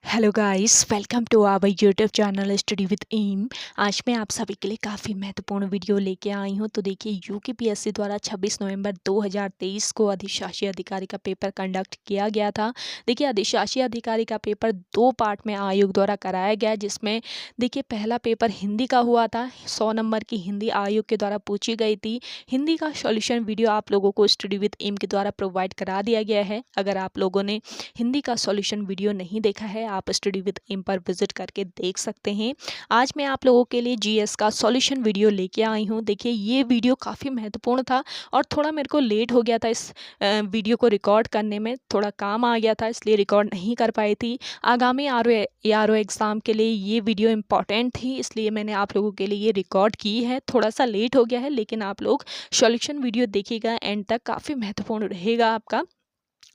Hello guys, welcome to our YouTube channel study with M. आज मैं आप सभी के लिए काफ़ी महत्वपूर्ण वीडियो लेके आई हूँ। तो देखिए, यूकेपीएससी द्वारा 26 नवंबर 2023 को अधिशासी अधिकारी का पेपर कंडक्ट किया गया था। देखिए, अधिशासी अधिकारी का पेपर दो पार्ट में आयोग द्वारा कराया गया, जिसमें देखिए पहला पेपर हिंदी का हुआ था। 100 नंबर की हिंदी आयोग के द्वारा पूछी गई थी। हिंदी का सॉल्यूशन वीडियो आप लोगों को स्टडी विद एम के द्वारा प्रोवाइड करा दिया गया है। अगर आप लोगों ने हिंदी का सॉल्यूशन वीडियो नहीं देखा है, आप स्टडी विद एम पर विजिट करके देख सकते हैं। आज मैं आप लोगों के लिए जीएस का सॉल्यूशन वीडियो लेके आई हूँ। देखिए, ये वीडियो काफ़ी महत्वपूर्ण था और थोड़ा मेरे को लेट हो गया था इस वीडियो को रिकॉर्ड करने में। थोड़ा काम आ गया था, इसलिए रिकॉर्ड नहीं कर पाई थी। आगामी आर ओ एग्ज़ाम के लिए ये वीडियो इम्पॉर्टेंट थी, इसलिए मैंने आप लोगों के लिए ये रिकॉर्ड की है। थोड़ा सा लेट हो गया है, लेकिन आप लोग सॉल्यूशन वीडियो देखिएगा एंड तक, काफ़ी महत्वपूर्ण रहेगा आपका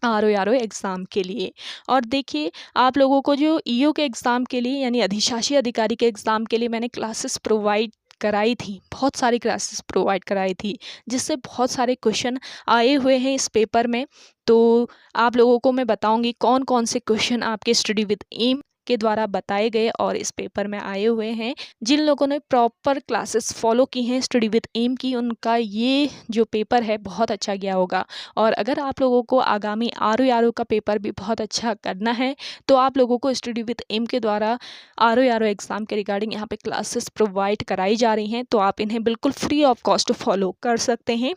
आर ओ एग्ज़ाम के लिए। और देखिए, आप लोगों को जो ईओ के एग्ज़ाम के लिए यानी अधिशासी अधिकारी के एग्ज़ाम के लिए मैंने क्लासेस प्रोवाइड कराई थी, बहुत सारी क्लासेस प्रोवाइड कराई थी, जिससे बहुत सारे क्वेश्चन आए हुए हैं इस पेपर में। तो आप लोगों को मैं बताऊंगी कौन कौन से क्वेश्चन आपके स्टडी विद एम के द्वारा बताए गए और इस पेपर में आए हुए हैं। जिन लोगों ने प्रॉपर क्लासेस फॉलो की हैं स्टडी विद एम की, उनका ये जो पेपर है बहुत अच्छा गया होगा। और अगर आप लोगों को आगामी आर ओ का पेपर भी बहुत अच्छा करना है, तो आप लोगों को स्टडी विद एम के द्वारा आर ओ एग्ज़ाम के रिगार्डिंग यहाँ पे क्लासेस प्रोवाइड कराई जा रही हैं, तो आप इन्हें बिल्कुल फ्री ऑफ कॉस्ट फॉलो कर सकते हैं।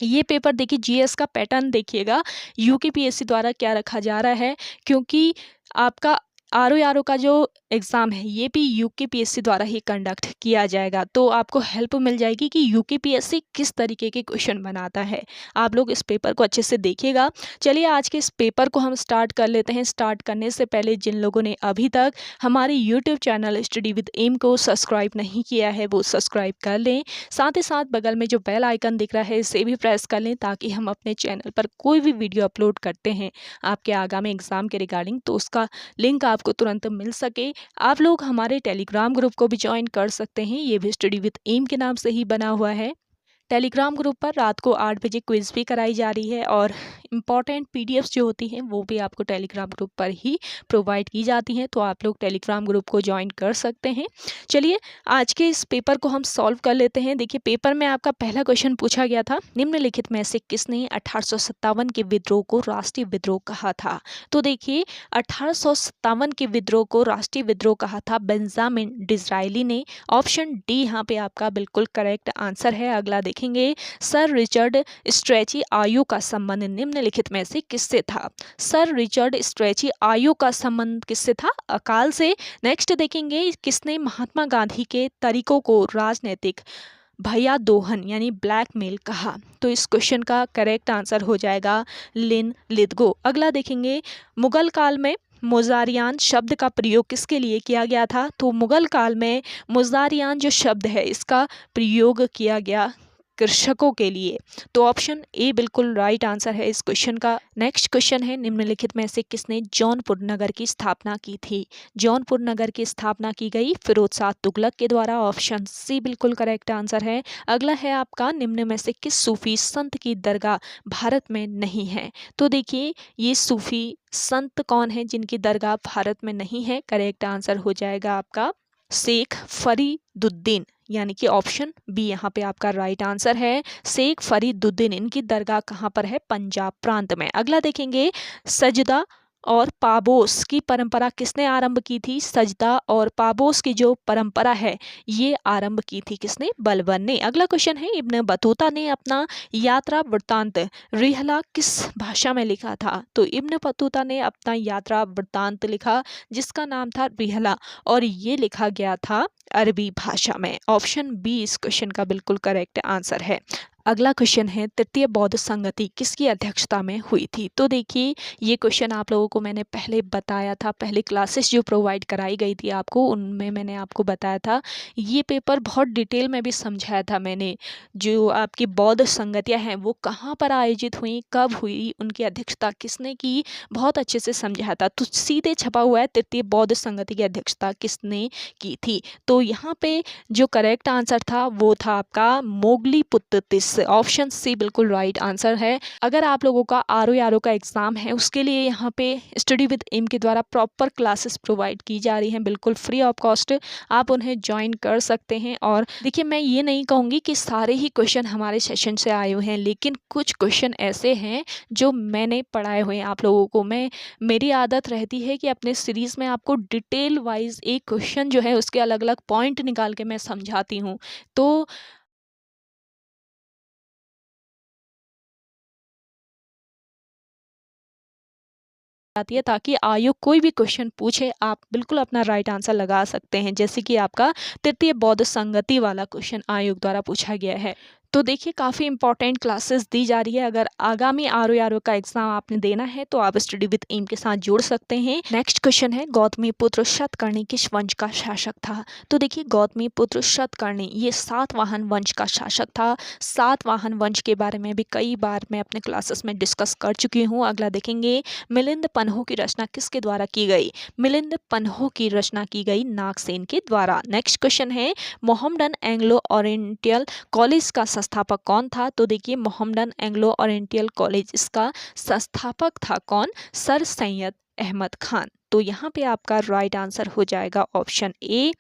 ये पेपर देखिए, जीएस का पैटर्न देखिएगा यूकेपीएससी द्वारा क्या रखा जा रहा है, क्योंकि आपका आर ओ का जो एग्ज़ाम है ये भी यूकेपीएससी द्वारा ही कंडक्ट किया जाएगा। तो आपको हेल्प मिल जाएगी कि यूकेपीएससी किस तरीके के क्वेश्चन बनाता है। आप लोग इस पेपर को अच्छे से देखिएगा। चलिए, आज के इस पेपर को हम स्टार्ट कर लेते हैं। स्टार्ट करने से पहले जिन लोगों ने अभी तक हमारे YouTube channel study with M को सब्सक्राइब नहीं किया है, वो सब्सक्राइब कर लें। साथ ही साथ बगल में जो बेल आइकन दिख रहा है, इसे भी प्रेस कर लें, ताकि हम अपने चैनल पर कोई भी वीडियो अपलोड करते हैं आपके आगामी एग्ज़ाम के रिगार्डिंग, तो उसका लिंक आपको तुरंत मिल सके। आप लोग हमारे टेलीग्राम ग्रुप को भी ज्वाइन कर सकते हैं, ये भी स्टडी विद एम के नाम से ही बना हुआ है। टेलीग्राम ग्रुप पर रात को 8 बजे क्विज़ भी कराई जा रही है, और इम्पॉर्टेंट पीडीएफ्स जो होती हैं वो भी आपको टेलीग्राम ग्रुप पर ही प्रोवाइड की जाती हैं, तो आप लोग टेलीग्राम ग्रुप को ज्वाइन कर सकते हैं। चलिए, आज के इस पेपर को हम सॉल्व कर लेते हैं। देखिए, पेपर में आपका पहला क्वेश्चन पूछा गया था, निम्नलिखित में से किसने 1857 के विद्रोह को राष्ट्रीय विद्रोह कहा था। तो देखिए, 1857 के विद्रोह को राष्ट्रीय विद्रोह कहा था बेंजामिन डिज़रायली ने। ऑप्शन डी यहाँ पे आपका बिल्कुल करेक्ट आंसर है। अगला देखेंगे, सर रिचर्ड स्ट्रेची आयु का संबंध निम्नलिखित में से किससे था। सर रिचर्ड स्ट्रेची आयु का संबंध किससे था? अकाल से। नेक्स्ट देखेंगे, किसने महात्मा गांधी के तरीकों को राजनीतिक भैया दोहन यानी ब्लैकमेल कहा। तो इस क्वेश्चन का करेक्ट आंसर हो जाएगा लिन लिथगो। अगला देखेंगे, मुगल काल में मोजारियान शब्द का प्रयोग किसके लिए किया गया था। तो मुगल काल में मोजारियान जो शब्द है, इसका प्रयोग किया गया कृषकों के लिए। तो ऑप्शन ए बिल्कुल राइट आंसर है इस क्वेश्चन का। नेक्स्ट क्वेश्चन है, निम्नलिखित में से किसने जौनपुर नगर की स्थापना की थी। जौनपुर नगर की स्थापना की गई फिरोज शाह तुगलक के द्वारा। ऑप्शन सी बिल्कुल करेक्ट आंसर है। अगला है आपका, निम्न में से किस सूफी संत की दरगाह भारत में नहीं है। तो देखिए, ये सूफी संत कौन है जिनकी दरगाह भारत में नहीं है। करेक्ट आंसर हो जाएगा आपका शेख फरीदुद्दीन, यानी कि ऑप्शन बी यहाँ पे आपका राइट आंसर है। शेख फरीदुद्दीन, इनकी दरगाह कहाँ पर है? पंजाब प्रांत में। अगला देखेंगे, सजदा और पाबोस की परंपरा किसने आरंभ की थी। सजदा और पाबोस की जो परंपरा है, ये आरंभ की थी किसने? बलबन ने। अगला क्वेश्चन है, इब्न बतूता ने अपना यात्रा वृत्तांत रिहला किस भाषा में लिखा था। तो इब्न बतूता ने अपना यात्रा वृत्तांत लिखा, जिसका नाम था रिहला, और ये लिखा गया था अरबी भाषा में। ऑप्शन बी इस क्वेश्चन का बिल्कुल करेक्ट आंसर है। अगला क्वेश्चन है, तृतीय बौद्ध संगति किसकी अध्यक्षता में हुई थी। तो देखिए, ये क्वेश्चन आप लोगों को मैंने पहले बताया था, पहले क्लासेस जो प्रोवाइड कराई गई थी आपको, उनमें मैंने आपको बताया था। ये पेपर बहुत डिटेल में भी समझाया था मैंने। जो आपकी बौद्ध संगतियाँ हैं वो कहाँ पर आयोजित हुई, कब हुई, उनकी अध्यक्षता किसने की, बहुत अच्छे से समझाया था। तो सीधे छपा हुआ है, तृतीय बौद्ध संगति की अध्यक्षता किसने की थी। तो यहाँ पे जो करेक्ट आंसर था वो था आपका मोगली पुत्तिस। यस, ऑप्शन सी बिल्कुल राइट आंसर है। अगर आप लोगों का आरओ का एग्ज़ाम है उसके लिए यहाँ पे स्टडी विद एम के द्वारा प्रॉपर क्लासेस प्रोवाइड की जा रही हैं, बिल्कुल फ्री ऑफ कॉस्ट आप उन्हें ज्वाइन कर सकते हैं। और देखिए, मैं ये नहीं कहूँगी कि सारे ही क्वेश्चन हमारे सेशन से आए हुए हैं, लेकिन कुछ क्वेश्चन ऐसे हैं जो मैंने पढ़ाए हुए हैं आप लोगों को। मेरी आदत रहती है कि अपने सीरीज़ में आपको डिटेल वाइज एक क्वेश्चन जो है उसके अलग अलग पॉइंट निकाल के मैं समझाती हूँ। तो आती है ताकि आयोग कोई भी क्वेश्चन पूछे आप बिल्कुल अपना राइट आंसर लगा सकते हैं, जैसे कि आपका तृतीय बौद्ध संगति वाला क्वेश्चन आयोग द्वारा पूछा गया है। तो देखिए, काफ़ी इंपॉर्टेंट क्लासेस दी जा रही है। अगर आगामी आरओ का एग्जाम आपने देना है तो आप स्टडी विद एम के साथ जुड़ सकते हैं। नेक्स्ट क्वेश्चन है, गौतमी पुत्र शतकर्णी किस वंश का शासक था? तो देखिए, गौतमी पुत्र शतकर्णी ये सातवाहन वंश का शासक था। सातवाहन वंश के बारे में भी कई बार मैं अपने क्लासेस में डिस्कस कर चुकी हूँ। अगला देखेंगे, मिलिंद पन्हो की रचना किसके द्वारा की गई? मिलिंद पन्हो की रचना की गई नागसेन के द्वारा। नेक्स्ट क्वेश्चन है, मोहम्मडन एंग्लो ओरिएंटल कॉलेज का संस्थापक कौन था? तो देखिए, मोहम्मडन एंग्लो ओरिएंटल कॉलेज इसका संस्थापक था कौन? सर सैयद अहमद खान। तो यहाँ पे आपका राइट आंसर हो जाएगा ऑप्शन ए।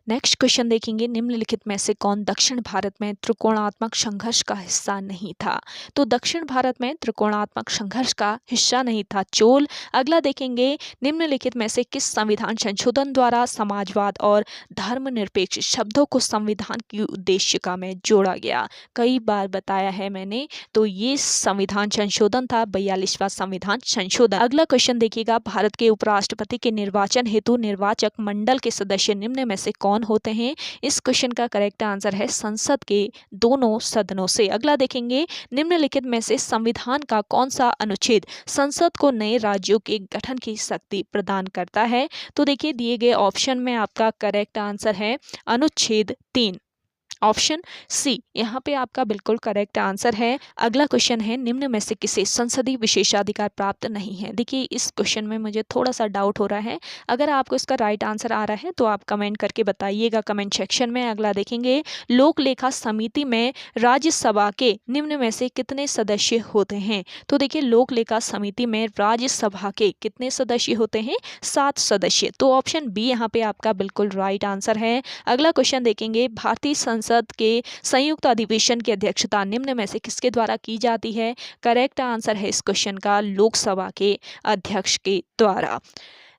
नेक्स्ट क्वेश्चन देखेंगे, निम्नलिखित में से कौन दक्षिण भारत में त्रिकोणात्मक संघर्ष का हिस्सा नहीं था? तो दक्षिण भारत में त्रिकोणात्मक संघर्ष का हिस्सा नहीं था चोल। अगला देखेंगे, निम्नलिखित में से किस संविधान संशोधन द्वारा समाजवाद और धर्मनिरपेक्ष शब्दों को संविधान की उद्देशिका में जोड़ा गया? कई बार बताया है मैंने, तो ये संविधान संशोधन था 42वां संविधान संशोधन। अगला क्वेश्चन देखिएगा, भारत के उपराष्ट्रपति के निर्वाचन हेतु निर्वाचक मंडल के सदस्य निम्न में से कौन होते हैं? इस क्वेश्चन का करेक्ट आंसर है संसद के दोनों सदनों से। अगला देखेंगे, निम्नलिखित में से संविधान का कौन सा अनुच्छेद संसद को नए राज्यों के गठन की शक्ति प्रदान करता है? तो देखिए, दिए गए ऑप्शन में आपका करेक्ट आंसर है अनुच्छेद 3, ऑप्शन सी यहाँ पे आपका बिल्कुल करेक्ट आंसर है। अगला क्वेश्चन है, निम्न में से किसे संसदीय विशेषाधिकार प्राप्त नहीं है? देखिए, इस क्वेश्चन में मुझे थोड़ा सा डाउट हो रहा है। अगर आपको इसका राइट आंसर आ रहा है तो आप कमेंट करके बताइएगा कमेंट सेक्शन में। अगला देखेंगे, लोक लेखा समिति में राज्यसभा के निम्न में से कितने सदस्य होते हैं? तो देखिए, लोक लेखा समिति में राज्यसभा के कितने सदस्य होते हैं? 7 सदस्य। तो ऑप्शन बी यहाँ पे आपका बिल्कुल राइट आंसर है। अगला क्वेश्चन देखेंगे, भारतीय संसद के संयुक्त अधिवेशन की अध्यक्षता निम्न में से किसके द्वारा की जाती है? करेक्ट आंसर है इस क्वेश्चन का लोकसभा के अध्यक्ष के द्वारा।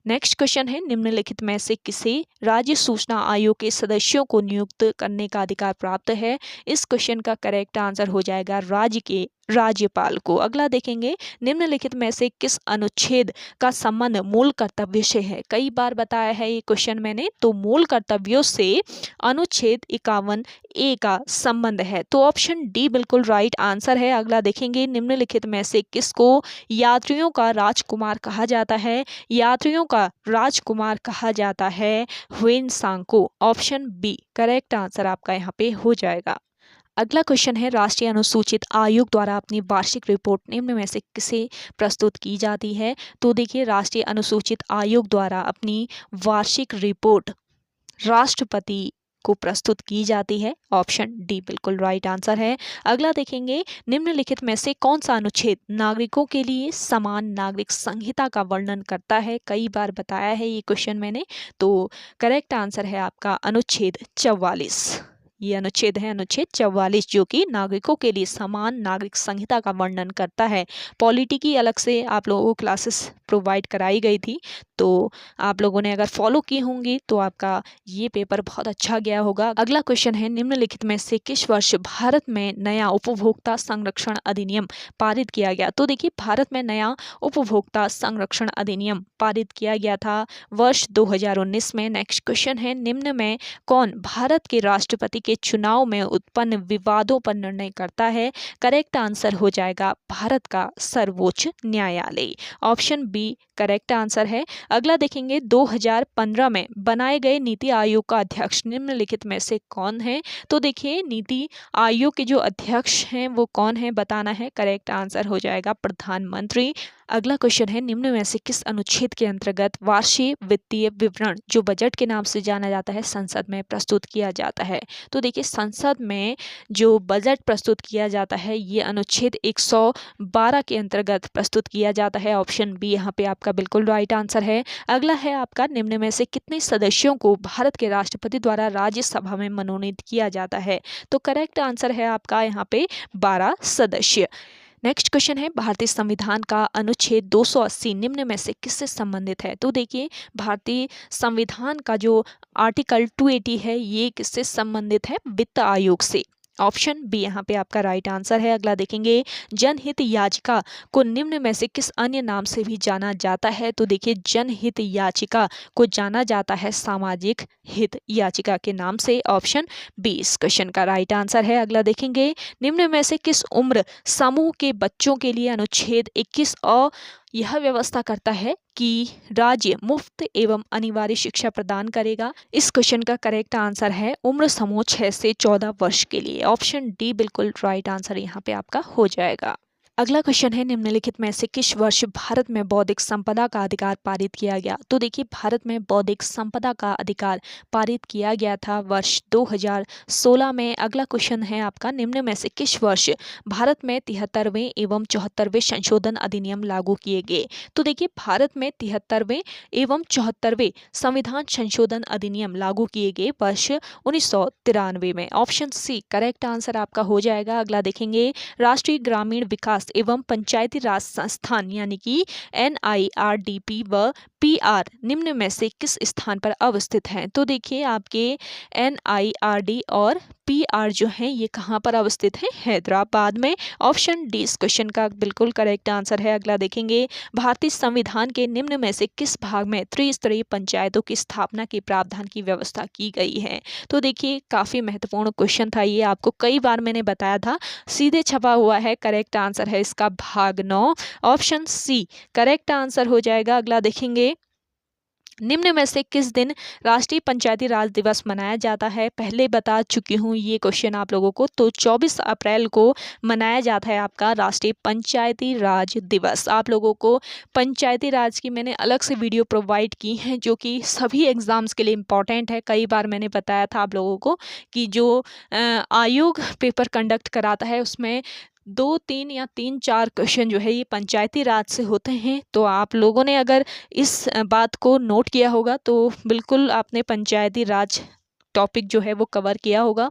नेक्स्ट क्वेश्चन है, निम्नलिखित में से किसे राज्य सूचना आयोग के सदस्यों को नियुक्त करने का अधिकार प्राप्त है? इस क्वेश्चन का करेक्ट आंसर हो जाएगा राज्य के राज्यपाल को। अगला देखेंगे, निम्नलिखित में से किस अनुच्छेद का संबंध मूल कर्तव्य से है? कई बार बताया है ये क्वेश्चन मैंने, तो मूल कर्तव्यों से अनुच्छेद 51 ए का संबंध है। तो ऑप्शन डी बिल्कुल राइट आंसर है। अगला देखेंगे, निम्नलिखित में से किसको यात्रियों का राजकुमार कहा जाता है? यात्रियों का राजकुमार कहा जाता है ह्वेनसांग को। ऑप्शन बी करेक्ट आंसर आपका यहाँ पे हो जाएगा। अगला क्वेश्चन है, राष्ट्रीय अनुसूचित आयोग द्वारा अपनी वार्षिक रिपोर्ट निम्न में से किसे प्रस्तुत की जाती है? तो देखिए, राष्ट्रीय अनुसूचित आयोग द्वारा अपनी वार्षिक रिपोर्ट राष्ट्रपति को प्रस्तुत की जाती है। ऑप्शन डी बिल्कुल राइट आंसर है। अगला देखेंगे, निम्नलिखित में से कौन सा अनुच्छेद नागरिकों के लिए समान नागरिक संहिता का वर्णन करता है? कई बार बताया है ये क्वेश्चन मैंने, तो करेक्ट आंसर है आपका अनुच्छेद 44। ये अनुच्छेद है अनुच्छेद 44, जो कि नागरिकों के लिए समान नागरिक संहिता का वर्णन करता है। पॉलिटी की अलग से आप लोगों को क्लासेस प्रोवाइड कराई गई थी, तो आप लोगों ने अगर फॉलो की होंगी तो आपका ये पेपर बहुत अच्छा गया होगा। अगला क्वेश्चन है, निम्नलिखित में से किस वर्ष भारत में नया उपभोक्ता संरक्षण अधिनियम पारित किया गया? तो देखिए, भारत में नया उपभोक्ता संरक्षण अधिनियम पारित किया गया था वर्ष 2019 में। नेक्स्ट क्वेश्चन है, निम्न में कौन भारत के राष्ट्रपति के चुनाव में उत्पन्न विवादों पर निर्णय करता है? करेक्ट आंसर हो जाएगा भारत का सर्वोच्च न्यायालय। ऑप्शन बी करेक्ट आंसर है। अगला देखेंगे, 2015 में बनाए गए नीति आयोग का अध्यक्ष निम्नलिखित में से कौन है? तो देखिए, नीति आयोग के जो अध्यक्ष हैं वो कौन है बताना है। करेक्ट आंसर हो जाएगा प्रधानमंत्री। अगला क्वेश्चन है, निम्न में से किस अनुच्छेद के अंतर्गत वार्षिक वित्तीय विवरण जो बजट के नाम से जाना जाता है संसद में प्रस्तुत किया जाता है? तो तो देखिए संसद में जो बजट प्रस्तुत किया जाता है ये अनुच्छेद 112 के अंतर्गत प्रस्तुत किया जाता है। ऑप्शन बी यहाँ पे आपका बिल्कुल राइट आंसर है। अगला है आपका, निम्न में से कितने सदस्यों को भारत के राष्ट्रपति द्वारा राज्यसभा में मनोनीत किया जाता है? तो करेक्ट आंसर है आपका यहाँ पे 12 सदस्य। नेक्स्ट क्वेश्चन है, भारतीय संविधान का अनुच्छेद 280 निम्न में से किससे संबंधित है? तो देखिए भारतीय संविधान का जो आर्टिकल 280 है ये किससे संबंधित है? वित्त आयोग से। ऑप्शन बी यहाँ पे आपका राइट आंसर है। अगला देखेंगे, जनहित याचिका को निम्न में से किस अन्य नाम से भी जाना जाता है? तो देखिए जनहित याचिका को जाना जाता है सामाजिक हित याचिका के नाम से। ऑप्शन बी इस क्वेश्चन का राइट आंसर है। अगला देखेंगे, निम्न में से किस उम्र समूह के बच्चों के लिए अनुच्छेद 21 अ यह व्यवस्था करता है कि राज्य मुफ्त एवं अनिवार्य शिक्षा प्रदान करेगा? इस क्वेश्चन का करेक्ट आंसर है उम्र समूह 6 से 14 वर्ष के लिए। ऑप्शन डी बिल्कुल राइट आंसर यहाँ पे आपका हो जाएगा। अगला क्वेश्चन है, निम्नलिखित में से किस वर्ष भारत में बौद्धिक संपदा का अधिकार पारित किया गया? तो देखिए भारत में बौद्धिक संपदा का अधिकार पारित किया गया था वर्ष 2016 में। अगला क्वेश्चन है आपका, निम्न में से किस वर्ष भारत में 73वें एवं 74वें संशोधन अधिनियम लागू किए गए? तो देखिए भारत में 73वें एवं 74वें संविधान संशोधन अधिनियम लागू किए गए वर्ष 1993 में। ऑप्शन सी करेक्ट आंसर आपका हो जाएगा। अगला देखेंगे, राष्ट्रीय ग्रामीण विकास एवं पंचायती राज संस्थान यानी कि NIRDP व PR निम्न में से किस स्थान पर अवस्थित हैं? तो देखिए आपके NIRD और PR जो है ये कहाँ पर अवस्थित है? हैदराबाद में। ऑप्शन डी इस क्वेश्चन का बिल्कुल करेक्ट आंसर है। अगला देखेंगे, भारतीय संविधान के निम्न में से किस भाग में त्रिस्तरीय पंचायतों की स्थापना के प्रावधान की व्यवस्था की गई है? तो देखिए काफी महत्वपूर्ण क्वेश्चन था ये, आपको कई बार मैंने बताया था, सीधे छपा हुआ है। करेक्ट आंसर है इसका भाग 9। ऑप्शन सी करेक्ट आंसर हो जाएगा। अगला देखेंगे, निम्न में से किस दिन राष्ट्रीय पंचायती राज दिवस मनाया जाता है? पहले बता चुकी हूँ ये क्वेश्चन आप लोगों को। तो 24 अप्रैल को मनाया जाता है आपका राष्ट्रीय पंचायती राज दिवस। आप लोगों को पंचायती राज की मैंने अलग से वीडियो प्रोवाइड की है जो कि सभी एग्जाम्स के लिए इम्पॉर्टेंट है। कई बार मैंने बताया था आप लोगों को कि जो आयोग पेपर कंडक्ट कराता है उसमें 2-3 या 3-4 क्वेश्चन जो है ये पंचायती राज से होते हैं। तो आप लोगों ने अगर इस बात को नोट किया होगा तो बिल्कुल आपने पंचायती राज टॉपिक जो है वो कवर किया होगा।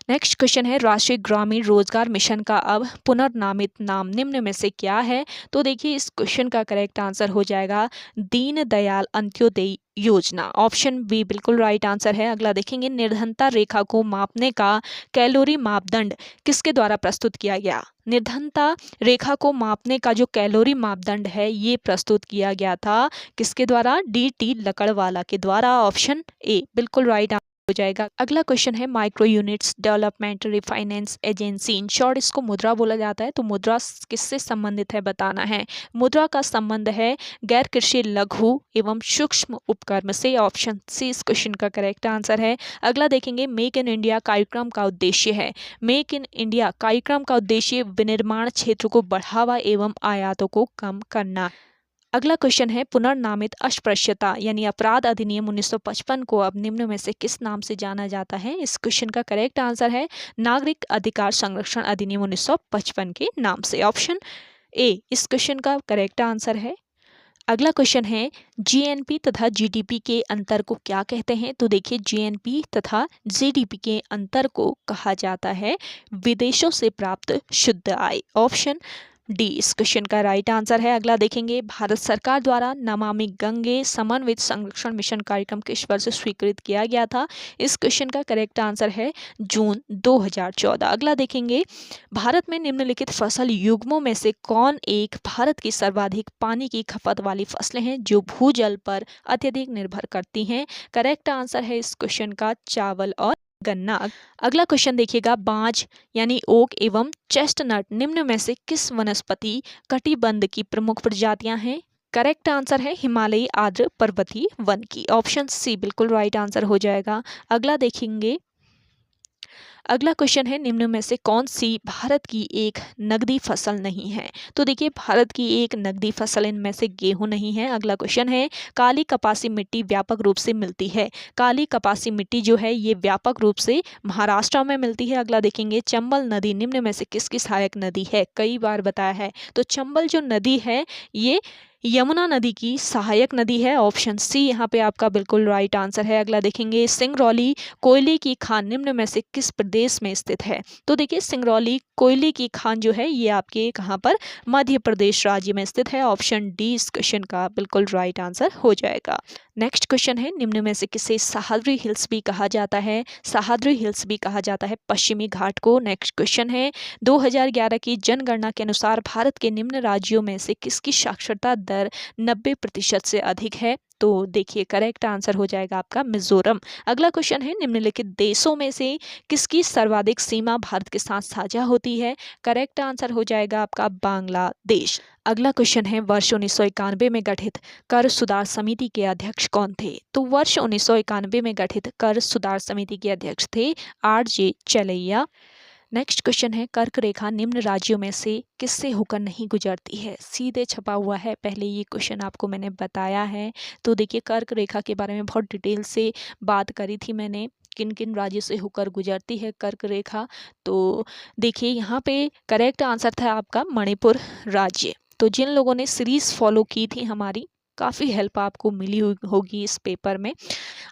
नेक्स्ट क्वेश्चन है, राष्ट्रीय ग्रामीण रोजगार मिशन का अब पुनर्नामित नाम निम्न में से क्या है? तो देखिए इस क्वेश्चन का करेक्ट आंसर हो जाएगा दीन दयाल अंत्योदय योजना। ऑप्शन बी बिल्कुल राइट आंसर है। अगला देखेंगे, निर्धनता रेखा को मापने का कैलोरी मापदंड किसके द्वारा प्रस्तुत किया गया? निर्धनता रेखा को मापने का जो कैलोरी मापदंड है ये प्रस्तुत किया गया था किसके द्वारा? DT लकड़वाला के द्वारा। ऑप्शन ए बिल्कुल राइट हो जाएगा। अगला क्वेश्चन है, micro units development refinance agency, in short इसको मुद्रा बोला जाता है। तो मुद्रा किससे संबंधित है बताना है। मुद्रा का संबंध है गैर कृषि लघु एवं सूक्ष्म उपक्रम से। ऑप्शन सी इस क्वेश्चन का करेक्ट आंसर है। अगला देखेंगे, मेक इन इंडिया कार्यक्रम का उद्देश्य है। मेक इन इंडिया कार्यक्रम का उद्देश्य विनिर्माण क्षेत्र को बढ़ावा एवं आयातों को कम करना। अगला क्वेश्चन है, पुनर्नामित अस्पृश्यता यानी अपराध अधिनियम 1955 को अब निम्न में से किस नाम से जाना जाता है? इस क्वेश्चन का करेक्ट आंसर है नागरिक अधिकार संरक्षण अधिनियम 1955 के नाम से। ऑप्शन ए इस क्वेश्चन का करेक्ट आंसर है। अगला क्वेश्चन है, GNP तथा GDP के अंतर को क्या कहते हैं? तो देखिए GNP तथा GDP के अंतर को कहा जाता है विदेशों से प्राप्त शुद्ध आय। ऑप्शन डी इस क्वेश्चन का राइट आंसर है। अगला देखेंगे, भारत सरकार द्वारा नमामि गंगे समन्वित संरक्षण मिशन कार्यक्रम किस वर्ष स्वीकृत किया गया था? इस क्वेश्चन का करेक्ट आंसर है जून 2014। अगला देखेंगे, भारत में निम्नलिखित फसल युग्मों में से कौन एक भारत की सर्वाधिक पानी की खपत वाली फसलें हैं जो भूजल पर अत्यधिक निर्भर करती हैं? करेक्ट आंसर है इस क्वेश्चन का चावल और गन्ना। अगला क्वेश्चन देखिएगा, बांज यानी ओक एवं चेस्टनट निम्न में से किस वनस्पति कटिबंध की प्रमुख प्रजातियां हैं? करेक्ट आंसर है हिमालयी आर्द्र पर्वतीय वन की। ऑप्शन सी बिल्कुल राइट आंसर हो जाएगा। अगला देखेंगे, अगला क्वेश्चन है, निम्न में से कौन सी भारत की एक नकदी फसल नहीं है? तो देखिए भारत की एक नकदी फसल इनमें से गेहूं नहीं है। अगला क्वेश्चन है, काली कपासी मिट्टी व्यापक रूप से मिलती है। काली कपासी मिट्टी जो है ये व्यापक रूप से महाराष्ट्र में मिलती है। अगला देखेंगे, चंबल नदी निम्न में से किसकी सहायक नदी है? कई बार बताया है, तो चंबल जो नदी है ये यमुना नदी की सहायक नदी है। ऑप्शन सी यहाँ पे आपका बिल्कुल राइट आंसर है। अगला देखेंगे, सिंगरौली कोयले की खान निम्न में से किस प्रदेश में स्थित है? तो देखिए सिंगरौली कोयले की खान जो है ये आपके कहाँ पर, मध्य प्रदेश राज्य में स्थित है। ऑप्शन डी इस क्वेश्चन का बिल्कुल राइट आंसर हो जाएगा। नेक्स्ट क्वेश्चन है, निम्न में से किसे सह्याद्री हिल्स भी कहा जाता है? सह्याद्री हिल्स भी कहा जाता है पश्चिमी घाट को। नेक्स्ट क्वेश्चन है, 2011 की जनगणना के अनुसार भारत के निम्न राज्यों में से किसकी साक्षरता दर 90% से अधिक है? तो देखिए करेक्ट आंसर हो जाएगा आपका मिजोरम। अगला क्वेश्चन है, निम्नलिखित देशों में से किसकी सर्वाधिक सीमा भारत के साथ साझा होती है? करेक्ट आंसर हो जाएगा आपका बांग्लादेश। अगला क्वेश्चन है, वर्ष 1991 में गठित कर सुधार समिति के अध्यक्ष कौन थे? तो वर्ष 1991 में गठित कर सुधार समिति के अध्यक्ष थे RJ चलैया। नेक्स्ट क्वेश्चन है, कर्क रेखा निम्न राज्यों में से किससे होकर नहीं गुजरती है? सीधे छपा हुआ है, पहले ये क्वेश्चन आपको मैंने बताया है। तो देखिए कर्क रेखा के बारे में बहुत डिटेल से बात करी थी मैंने, किन किन राज्यों से होकर गुजरती है कर्क रेखा। तो देखिए यहाँ पे करेक्ट आंसर था आपका मणिपुर राज्य। तो जिन लोगों ने सीरीज फॉलो की थी हमारी, काफ़ी हेल्प आपको मिली होगी इस पेपर में।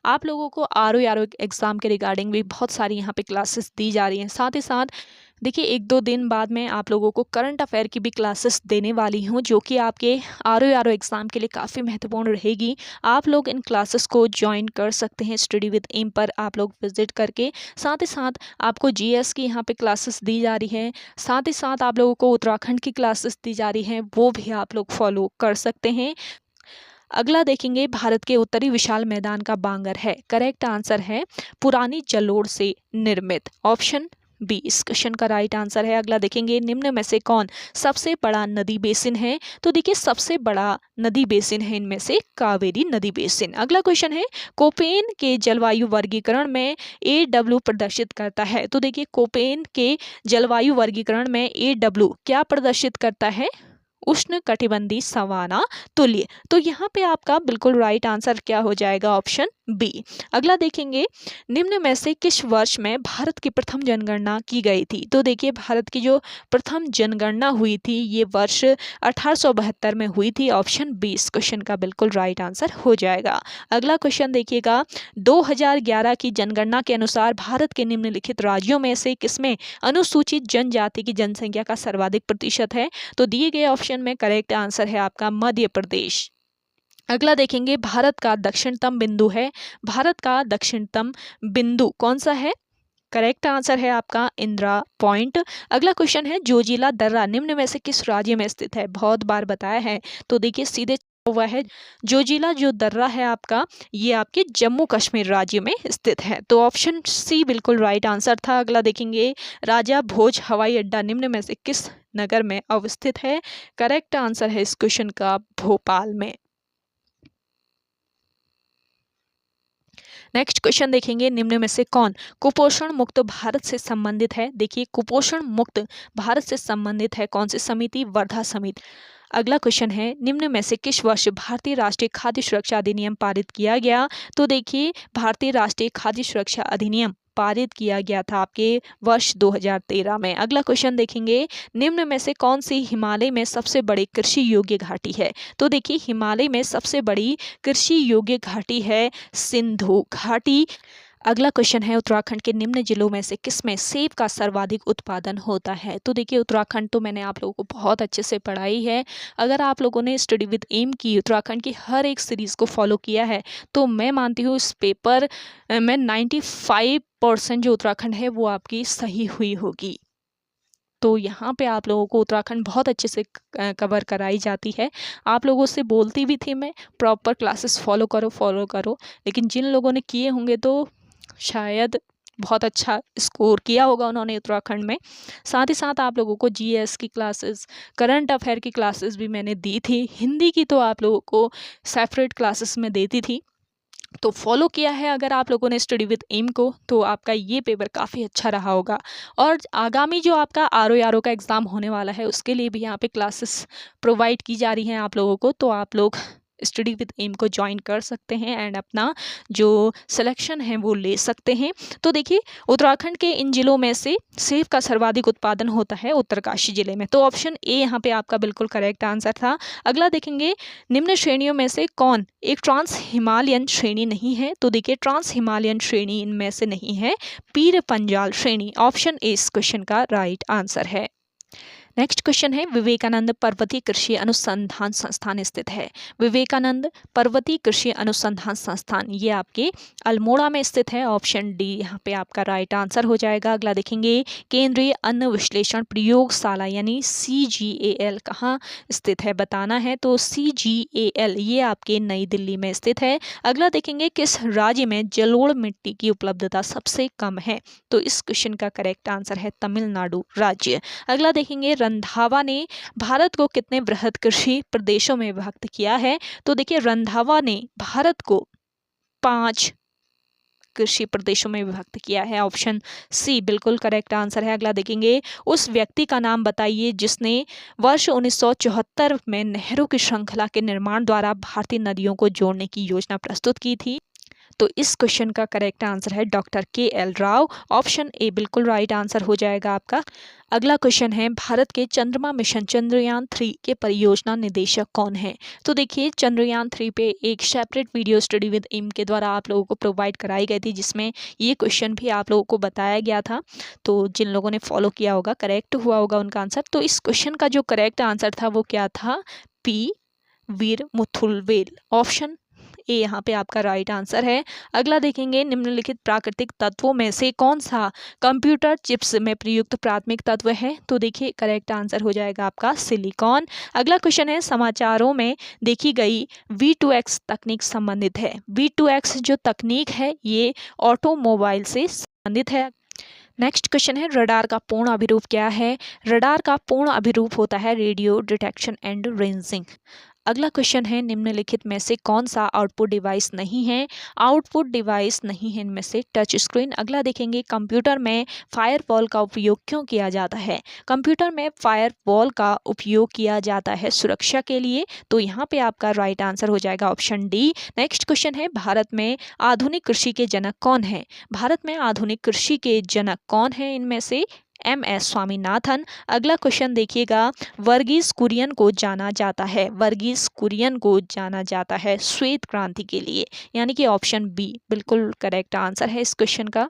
आप लोगों को आर एग्ज़ाम के रिगार्डिंग भी बहुत सारी यहाँ पे क्लासेस दी जा रही हैं। साथ ही साथ देखिए 1-2 दिन बाद में आप लोगों को करंट अफेयर की भी क्लासेस देने वाली हूँ, जो कि आपके आर एग्ज़ाम के लिए काफ़ी महत्वपूर्ण रहेगी। आप लोग इन क्लासेस को ज्वाइन कर सकते हैं स्टडी विद एम पर आप लोग विजिट करके। साथ ही साथ आपको जीएस की यहाँ पे क्लासेस दी जा रही हैं। साथ ही साथ आप लोगों को उत्तराखंड की क्लासेस दी जा रही हैं, वो भी आप लोग फॉलो कर सकते हैं। अगला देखेंगे, भारत के उत्तरी विशाल मैदान का बांगर है। करेक्ट आंसर है पुरानी जलोढ़ से निर्मित। ऑप्शन बी इस क्वेश्चन का राइट आंसर है। अगला देखेंगे, निम्न में से कौन सबसे बड़ा नदी बेसिन है? तो देखिए सबसे बड़ा नदी बेसिन है इनमें से कावेरी नदी बेसिन। अगला क्वेश्चन है, कोपेन के जलवायु वर्गीकरण में AW प्रदर्शित करता है? तो देखिए कोपेन के जलवायु वर्गीकरण में AW क्या प्रदर्शित करता है? उष्ण कटिबंधी सवाना तुल्य। तो यहाँ पे आपका बिल्कुल राइट आंसर क्या हो जाएगा? Option B. अगला देखेंगे, निम्न में से किस वर्ष में भारत की प्रथम जनगणना की गई थी? तो देखिए भारत की जो प्रथम जनगणना हुई थी ये वर्ष 1872 में हुई थी। ऑप्शन बी इस क्वेश्चन का बिल्कुल राइट आंसर हो जाएगा। अगला क्वेश्चन देखिएगा, 2011 की जनगणना के अनुसार भारत के निम्नलिखित राज्यों में से किसमें अनुसूचित जनजाति की जनसंख्या का सर्वाधिक प्रतिशत है? तो दिए गए ऑप्शन में करेक्ट आंसर है आपका मध्य प्रदेश। अगला देखेंगे, भारत का दक्षिणतम बिंदु है। भारत का दक्षिणतम बिंदु कौन सा है? करेक्ट आंसर है आपका इंदिरा पॉइंट। अगला क्वेश्चन है, जोजिला दर्रा निम्न में से किस राज्य में स्थित है? बहुत बार बताया है, तो देखिए सीधे हुआ है, जोजिला जो दर्रा है आपका ये आपके जम्मू कश्मीर राज्य में स्थित है। तो ऑप्शन सी बिल्कुल राइट आंसर था। अगला देखेंगे, राजा भोज हवाई अड्डा निम्न में से किस नगर में अवस्थित है? करेक्ट आंसर है इस क्वेश्चन का भोपाल में। नेक्स्ट क्वेश्चन देखेंगे, निम्न में से कौन कुपोषण मुक्त भारत से संबंधित है? देखिए कुपोषण मुक्त भारत से संबंधित है कौन सी समिति? वर्धा समिति। अगला क्वेश्चन है, निम्न में से किस वर्ष भारतीय राष्ट्रीय खाद्य सुरक्षा अधिनियम पारित किया गया? तो देखिए भारतीय राष्ट्रीय खाद्य सुरक्षा अधिनियम पारित किया गया था आपके वर्ष 2013 में। अगला क्वेश्चन देखेंगे, निम्न में से कौन सी हिमालय में सबसे बड़ी कृषि योग्य घाटी है? तो देखिए हिमालय में सबसे बड़ी कृषि योग्य घाटी है सिंधु घाटी। अगला क्वेश्चन है, उत्तराखंड के निम्न जिलों में से किसमें सेब का सर्वाधिक उत्पादन होता है? तो देखिए उत्तराखंड तो मैंने आप लोगों को बहुत अच्छे से पढ़ाई है। अगर आप लोगों ने स्टडी विद एम की उत्तराखंड की हर एक सीरीज़ को फॉलो किया है तो मैं मानती हूँ इस पेपर में 95% जो उत्तराखंड है वो आपकी सही हुई होगी। तो यहाँ पे आप लोगों को उत्तराखंड बहुत अच्छे से कवर कराई जाती है। आप लोगों से बोलती भी थी मैं प्रॉपर क्लासेस फॉलो करो, लेकिन जिन लोगों ने किए होंगे तो शायद बहुत अच्छा स्कोर किया होगा उन्होंने उत्तराखंड में। साथ ही साथ आप लोगों को जीएस की क्लासेस, करंट अफेयर की क्लासेस भी मैंने दी थी। हिंदी की तो आप लोगों को सेपरेट क्लासेस में देती थी, तो फॉलो किया है अगर आप लोगों ने स्टडी विद एम को, तो आपका ये पेपर काफ़ी अच्छा रहा होगा। और आगामी जो आपका आर का एग्ज़ाम होने वाला है, उसके लिए भी यहाँ पे क्लासेस प्रोवाइड की जा रही हैं आप लोगों को, तो आप लोग स्टडी विद एम को ज्वाइन कर सकते हैं एंड अपना जो सिलेक्शन है वो ले सकते हैं। तो देखिए, उत्तराखंड के इन जिलों में से सेब का सर्वाधिक उत्पादन होता है उत्तरकाशी जिले में। तो ऑप्शन ए यहाँ पे आपका बिल्कुल करेक्ट आंसर था। अगला देखेंगे, निम्न श्रेणियों में से कौन एक ट्रांस हिमालयन श्रेणी नहीं है? तो देखिए, ट्रांस हिमालयन श्रेणी इनमें से नहीं है पीर पंजाल श्रेणी। ऑप्शन ए इस क्वेश्चन का राइट आंसर है। नेक्स्ट क्वेश्चन है, विवेकानंद पर्वतीय कृषि अनुसंधान संस्थान स्थित है। विवेकानंद पर्वतीय कृषि अनुसंधान संस्थान ये आपके अल्मोड़ा में स्थित है। ऑप्शन डी यहाँ पे आपका राइट आंसर हो जाएगा। अगला देखेंगे, केंद्रीय अन्न विश्लेषण प्रयोगशाला यानी CGAL कहाँ स्थित है बताना है। तो CGAL ये आपके नई दिल्ली में स्थित है। अगला देखेंगे, किस राज्य में जलोढ़ मिट्टी की उपलब्धता सबसे कम है? तो इस क्वेश्चन का करेक्ट आंसर है तमिलनाडु राज्य। अगला देखेंगे, रंधावा ने भारत को कितने बृहद कृषि प्रदेशों में विभक्त किया है? तो देखिए, रंधावा ने भारत को 5 कृषि प्रदेशों में विभक्त किया है। ऑप्शन सी बिल्कुल करेक्ट आंसर है। अगला देखेंगे, उस व्यक्ति का नाम बताइए जिसने वर्ष 1974 में नहरों की श्रृंखला के निर्माण द्वारा भारतीय नदियों को जोड़ने की योजना प्रस्तुत की थी। तो इस क्वेश्चन का करेक्ट आंसर है doctor KL Rao. Option A बिल्कुल राइट आंसर हो जाएगा आपका। अगला क्वेश्चन है, भारत के चंद्रमा मिशन चंद्रयान 3 के परियोजना निदेशक कौन है? तो देखिए, चंद्रयान 3 पे एक separate video study with M के द्वारा आप लोगों को प्रोवाइड कराई गई थी, जिसमें ये क्वेश्चन भी आप लोगों को बताया गया था। तो जिन लोगों ने फॉलो किया होगा, करेक्ट हुआ होगा उनका आंसर। तो इस क्वेश्चन का जो करेक्ट आंसर था वो क्या था? P Veer मुथुलवेल। ऑप्शन ए यहाँ पे आपका राइट आंसर है। अगला देखेंगे, निम्नलिखित प्राकृतिक तत्वों में से कौन सा कंप्यूटर चिप्स में प्रयुक्त प्राथमिक तत्व है? तो देखिए, करेक्ट आंसर हो जाएगा आपका सिलिकॉन। अगला क्वेश्चन है, समाचारों में देखी गई V2X तकनीक संबंधित है। V2X जो तकनीक है ये ऑटोमोबाइल से संबंधित है। नेक्स्ट क्वेश्चन है, रडार का पूर्ण अभिरूप क्या है? रडार का पूर्ण अभिरूप होता है रेडियो डिटेक्शन एंड रेंजिंग। अगला क्वेश्चन है, निम्नलिखित में से कौन सा आउटपुट डिवाइस नहीं है? आउटपुट डिवाइस नहीं है इनमें से टच स्क्रीन। अगला देखेंगे, कंप्यूटर में फायरवॉल का उपयोग क्यों किया जाता है? कंप्यूटर में फायरवॉल का उपयोग किया जाता है सुरक्षा के लिए। तो यहाँ पे आपका राइट आंसर हो जाएगा ऑप्शन डी। नेक्स्ट क्वेश्चन है, भारत में आधुनिक कृषि के जनक कौन है? भारत में आधुनिक कृषि के जनक कौन है इनमें से? MS स्वामीनाथन। अगला क्वेश्चन देखिएगा, वर्गीस कुरियन को जाना जाता है, वर्गीस कुरियन को जाना जाता है श्वेत क्रांति के लिए, यानी कि ऑप्शन बी बिल्कुल करेक्ट आंसर है इस क्वेश्चन का।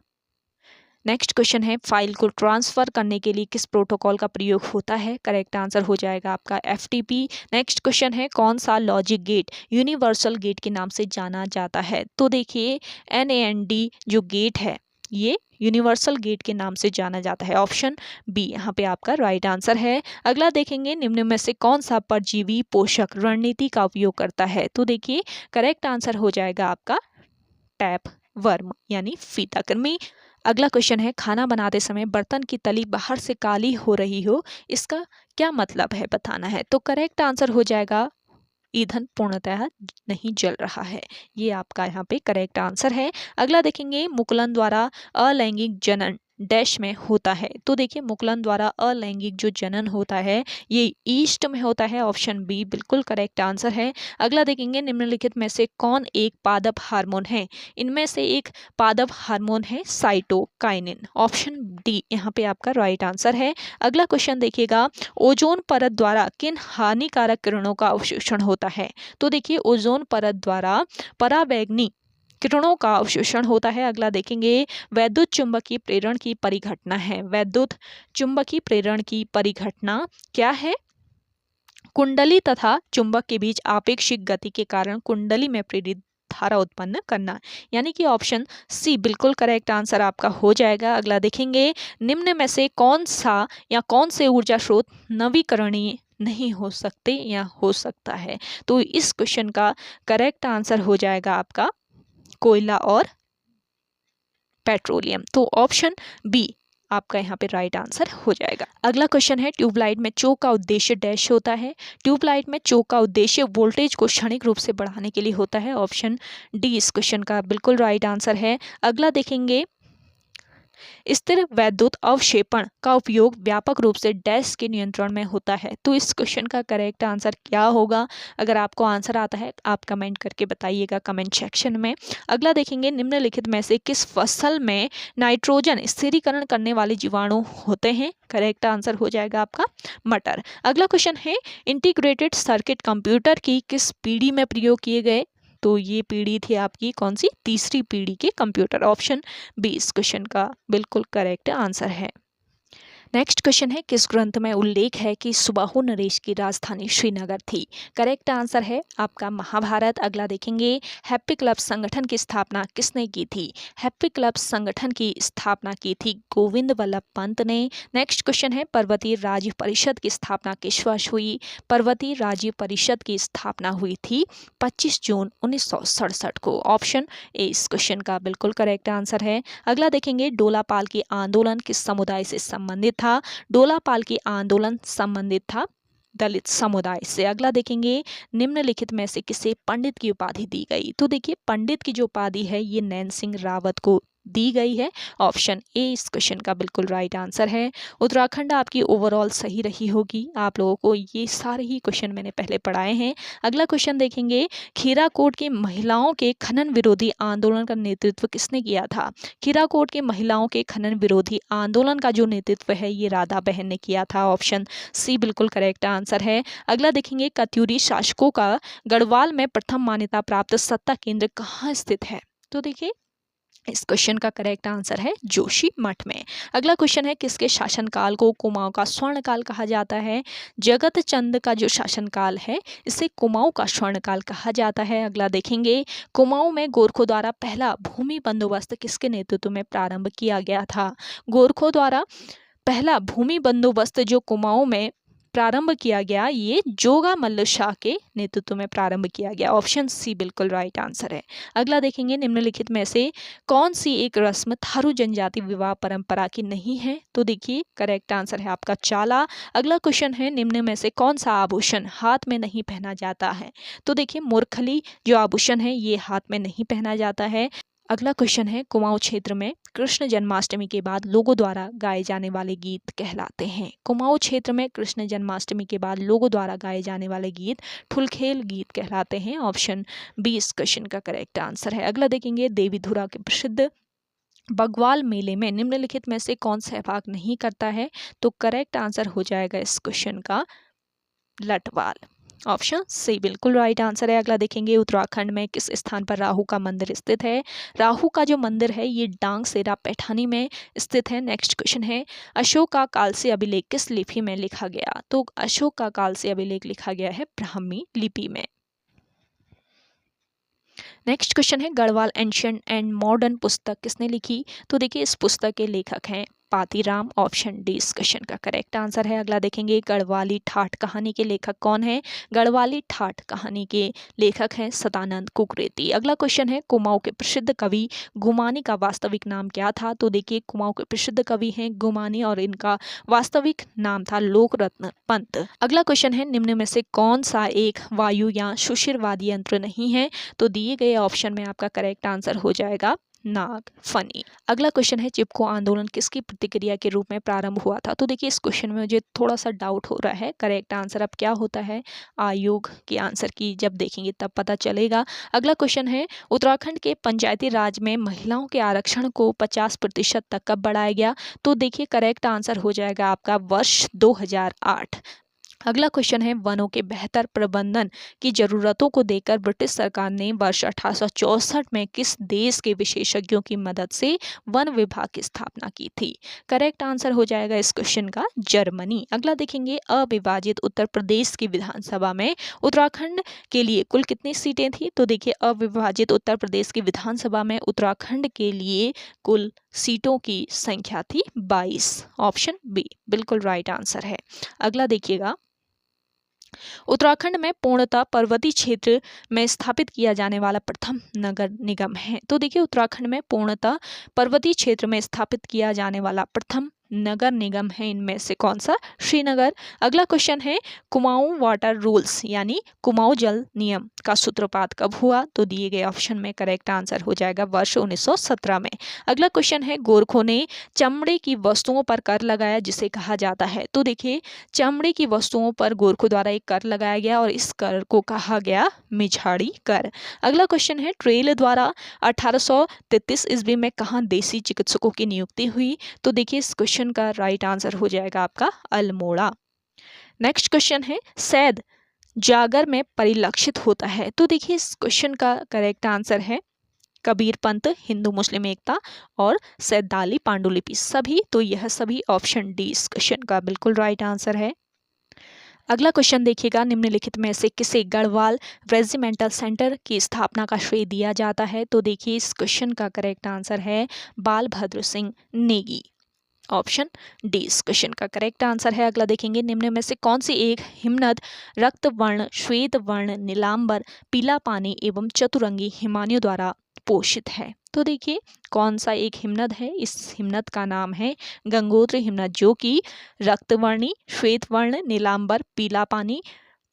नेक्स्ट क्वेश्चन है, फाइल को ट्रांसफर करने के लिए किस प्रोटोकॉल का प्रयोग होता है? करेक्ट आंसर हो जाएगा आपका FTP। नेक्स्ट क्वेश्चन है, कौन सा लॉजिक गेट यूनिवर्सल गेट के नाम से जाना जाता है? तो देखिए, NAND जो गेट है ये यूनिवर्सल गेट के नाम से जाना जाता है। ऑप्शन बी यहाँ पे आपका राइट आंसर है। अगला देखेंगे, निम्न में से कौन सा परजीवी पोषक रणनीति का उपयोग करता है? तो देखिए, करेक्ट आंसर हो जाएगा आपका टैप वर्म यानी फीता कृमि। अगला क्वेश्चन है, खाना बनाते समय बर्तन की तली बाहर से काली हो रही हो, इसका क्या मतलब है बताना है। तो करेक्ट आंसर हो जाएगा ईंधन पूर्णतः नहीं जल रहा है। ये आपका यहाँ पे करेक्ट आंसर है। अगला देखेंगे, मुकुलन द्वारा अलैंगिक जनन डैश में होता है। तो देखिए, मुकुलन द्वारा अलैंगिक जो जनन होता है ये ईस्ट में होता है। ऑप्शन बी बिल्कुल करेक्ट आंसर है। अगला देखेंगे, निम्नलिखित में से कौन एक पादप हार्मोन है? इनमें से एक पादप हार्मोन है साइटोकाइनिन। ऑप्शन डी यहाँ पे आपका राइट आंसर है। अगला क्वेश्चन देखिएगा, ओजोन परत द्वारा किन हानिकारक किरणों का अवशोषण होता है? तो देखिए, ओजोन परत द्वारा पराबैंगनी किरणों का अवशोषण होता है। अगला देखेंगे, वैद्युत चुंबकीय प्रेरण की परिघटना है। वैद्युत चुंबकीय प्रेरण की परिघटना क्या है? कुंडली तथा चुंबक के बीच आपेक्षिक गति के कारण कुंडली में प्रेरित धारा उत्पन्न करना, यानी कि ऑप्शन सी बिल्कुल करेक्ट आंसर आपका हो जाएगा। अगला देखेंगे, निम्न में से कौन सा या कौन से ऊर्जा स्रोत नवीकरणीय नहीं हो सकते या हो सकता है? तो इस क्वेश्चन का करेक्ट आंसर हो जाएगा आपका कोयला और पेट्रोलियम। तो ऑप्शन बी आपका यहाँ पे राइट आंसर हो जाएगा। अगला क्वेश्चन है ट्यूबलाइट में चोक का उद्देश्य डैश होता है। ट्यूबलाइट में चोक का उद्देश्य वोल्टेज को क्षणिक रूप से बढ़ाने के लिए होता है। ऑप्शन डी इस क्वेश्चन का बिल्कुल राइट आंसर है। अगला देखेंगे स्थिर वैद्युत अवक्षेपण का उपयोग व्यापक रूप से डैश के नियंत्रण में होता है। तो इस क्वेश्चन का करेक्ट आंसर क्या होगा? अगर आपको आंसर आता है आप कमेंट करके बताइएगा कमेंट सेक्शन में। अगला देखेंगे निम्नलिखित में से किस फसल में नाइट्रोजन स्थिरीकरण करने वाले जीवाणु होते हैं? करेक्ट आंसर हो जाएगा आपका मटर। अगला क्वेश्चन है इंटीग्रेटेड सर्किट कंप्यूटर की किस पीढ़ी में प्रयोग किए गए? तो ये पीढ़ी थी आपकी कौन सी? तीसरी पीढ़ी के कंप्यूटर। ऑप्शन बी इस क्वेश्चन का बिल्कुल करेक्ट आंसर है। नेक्स्ट क्वेश्चन है किस ग्रंथ में उल्लेख है कि सुबाहु नरेश की राजधानी श्रीनगर थी? करेक्ट आंसर है आपका महाभारत। अगला देखेंगे हैप्पी क्लब संगठन की स्थापना किसने की थी? हैप्पी क्लब संगठन की स्थापना की थी गोविंद वल्लभ पंत ने। नेक्स्ट क्वेश्चन है पर्वतीय राज्य परिषद की स्थापना किस वर्ष हुई? पर्वतीय राज्य परिषद की स्थापना हुई थी 25 जून 1967 को। ऑप्शन ए इस क्वेश्चन का बिल्कुल करेक्ट आंसर है। अगला देखेंगे डोलापाल की आंदोलन किस समुदाय से संबंधित था? डोलापाल की आंदोलन संबंधित था दलित समुदाय से। अगला देखेंगे निम्नलिखित में से किसे पंडित की उपाधि दी गई? तो देखिए पंडित की जो उपाधि है ये नैन सिंह रावत को दी गई है। ऑप्शन ए इस क्वेश्चन का बिल्कुल राइट आंसर है। उत्तराखंड आपकी ओवरऑल सही रही होगी, आप लोगों को ये सारे ही क्वेश्चन मैंने पहले पढ़ाए हैं। अगला क्वेश्चन देखेंगे खीराकोट की महिलाओं के खनन विरोधी आंदोलन का नेतृत्व किसने किया था? खीराकोट के महिलाओं के खनन विरोधी आंदोलन का जो नेतृत्व है ये राधा बहन ने किया था। ऑप्शन सी बिल्कुल करेक्ट आंसर है। अगला देखेंगे कत्यूरी शासकों का गढ़वाल में प्रथम मान्यता प्राप्त सत्ता केंद्र कहाँ स्थित है? तो देखिए इस क्वेश्चन का करेक्ट आंसर है जोशी मठ में। अगला क्वेश्चन है किसके शासनकाल को कुमाऊं का स्वर्णकाल कहा जाता है? जगत चंद का जो शासनकाल है इसे कुमाऊं का स्वर्णकाल कहा जाता है। अगला देखेंगे कुमाऊं में गोरखों द्वारा पहला भूमि बंदोबस्त किसके नेतृत्व में प्रारंभ किया गया था? गोरखों द्वारा पहला भूमि बंदोबस्त जो कुमाऊं में प्रारंभ किया गया ये जोगा मल्ल शाह के नेतृत्व में प्रारंभ किया गया। ऑप्शन सी बिल्कुल राइट आंसर है। अगला देखेंगे निम्नलिखित में से कौन सी एक रस्म थारू जनजाति विवाह परंपरा की नहीं है? तो देखिए करेक्ट आंसर है आपका चाला। अगला क्वेश्चन है निम्न में से कौन सा आभूषण हाथ में नहीं पहना जाता है? तो देखिए मुरखली जो आभूषण है ये हाथ में नहीं पहना जाता है। अगला क्वेश्चन है कुमाऊं क्षेत्र में कृष्ण जन्माष्टमी के बाद लोगों द्वारा गाए जाने वाले गीत कहलाते हैं? कुमाऊं क्षेत्र में कृष्ण जन्माष्टमी के बाद लोगों द्वारा गाए जाने वाले गीत ठुलखेल गीत कहलाते हैं। ऑप्शन बी इस क्वेश्चन का करेक्ट आंसर है। अगला देखेंगे देवीधुरा के प्रसिद्ध बग्वाल मेले में निम्नलिखित में से कौन सहभाग नहीं करता है? तो करेक्ट आंसर हो जाएगा इस क्वेश्चन का लटवाल। ऑप्शन सी बिल्कुल राइट आंसर है। अगला देखेंगे उत्तराखंड में किस स्थान पर राहु का मंदिर स्थित है? राहु का जो मंदिर है ये डांग सेरा पैठानी में स्थित है। नेक्स्ट क्वेश्चन है अशोक का कालसी अभिलेख किस लिपि में लिखा गया? तो अशोक का कालसी अभिलेख लिखा गया है ब्राह्मी लिपि में। नेक्स्ट क्वेश्चन है गढ़वाल एंशियंट एंड मॉडर्न पुस्तक किसने लिखी? तो देखिए इस पुस्तक के लेखक हैं पातीराम। ऑप्शन डी इस क्वेश्चन का करेक्ट आंसर है। अगला देखेंगे गढ़वाली ठाठ कहानी के लेखक कौन है? गढ़वाली ठाठ कहानी के लेखक हैं सदानंद कुकरेती। अगला क्वेश्चन है कुमाऊं के प्रसिद्ध कवि गुमानी का वास्तविक नाम क्या था? तो देखिए कुमाऊं के प्रसिद्ध कवि हैं गुमानी और इनका वास्तविक नाम था लोकरत्न पंत। अगला क्वेश्चन है निम्न में से कौन सा एक वायु या सुशिरवादी यंत्र नहीं है? तो दिए गए ऑप्शन में आपका करेक्ट आंसर हो जाएगा नाग फनी। अगला क्वेश्चन है चिपको आंदोलन किसकी प्रतिक्रिया के रूप में प्रारंभ हुआ था? तो देखिए इस क्वेश्चन में मुझे थोड़ा सा डाउट हो रहा है, करेक्ट आंसर अब क्या होता है? आयोग के आंसर की जब देखेंगे तब पता चलेगा। अगला क्वेश्चन है उत्तराखंड के पंचायती राज में महिलाओं के आरक्षण को 50% तक कब बढ़ाया गया? तो देखिए करेक्ट आंसर हो जाएगा आपका वर्ष 2008। अगला क्वेश्चन है वनों के बेहतर प्रबंधन की जरूरतों को देखकर ब्रिटिश सरकार ने वर्ष 1864 में किस देश के विशेषज्ञों की मदद से वन विभाग की स्थापना की थी? करेक्ट आंसर हो जाएगा इस क्वेश्चन का जर्मनी। अगला देखेंगे अविभाजित उत्तर प्रदेश की विधानसभा में उत्तराखंड के लिए कुल कितनी सीटें थी? तो देखिए अविभाजित उत्तर प्रदेश की विधानसभा में उत्तराखंड के लिए कुल सीटों की संख्या थी 22। ऑप्शन बी बिल्कुल राइट आंसर है। अगला देखिएगा उत्तराखंड में पूर्णतः पर्वतीय क्षेत्र में स्थापित किया जाने वाला प्रथम नगर निगम है। तो देखिए उत्तराखंड में पूर्णतः पर्वतीय क्षेत्र में स्थापित किया जाने वाला प्रथम नगर निगम है इनमें से कौन सा? श्रीनगर। अगला क्वेश्चन है कुमाऊं वाटर रूल्स यानी कुमाऊं जल नियम का सूत्रपात कब हुआ? तो दिए गए ऑप्शन में करेक्ट आंसर हो जाएगा वर्ष 1917 में। अगला क्वेश्चन है गोरखों ने चमड़े की वस्तुओं पर कर लगाया जिसे कहा जाता है। तो देखिए चमड़े की वस्तुओं पर गोरखों द्वारा एक कर लगाया गया और इस कर को कहा गया मिझाड़ी कर। अगला क्वेश्चन है ट्रेल द्वारा 1833 ईस्वी में कहाँ देसी चिकित्सकों की नियुक्ति हुई? तो देखिए इस क्वेश्चन का राइट आंसर हो जाएगा आपका अल्मोड़ा। नेक्स्ट क्वेश्चन है सैद जागर में परिलक्षित होता है। तो देखिए इस क्वेश्चन का करेक्ट आंसर है कबीर पंथ, हिंदू मुस्लिम एकता और सैदाली पांडुलिपि सभी। तो यह सभी ऑप्शन डी इस क्वेश्चन का बिल्कुल राइट आंसर है। अगला क्वेश्चन देखिएगा निम्नलिखित में से किसे गढ़वाल रेजिमेंटल सेंटर की स्थापना का श्रेय दिया जाता है? तो देखिए इस क्वेश्चन का करेक्ट आंसर है बालभद्र सिंह नेगी। ऑप्शन डी इस क्वेश्चन का करेक्ट आंसर है। अगला देखेंगे निम्न में से कौन सी एक हिमनद रक्त वर्ण, श्वेत वर्ण, नीलांबर, पीला पानी एवं चतुरंगी हिमानियों द्वारा पोषित है? तो देखिए कौन सा एक हिमनद है? इस हिमनद का नाम है गंगोत्री हिमनद जो कि रक्तवर्णी, श्वेत वर्ण, नीलांबर, पीला पानी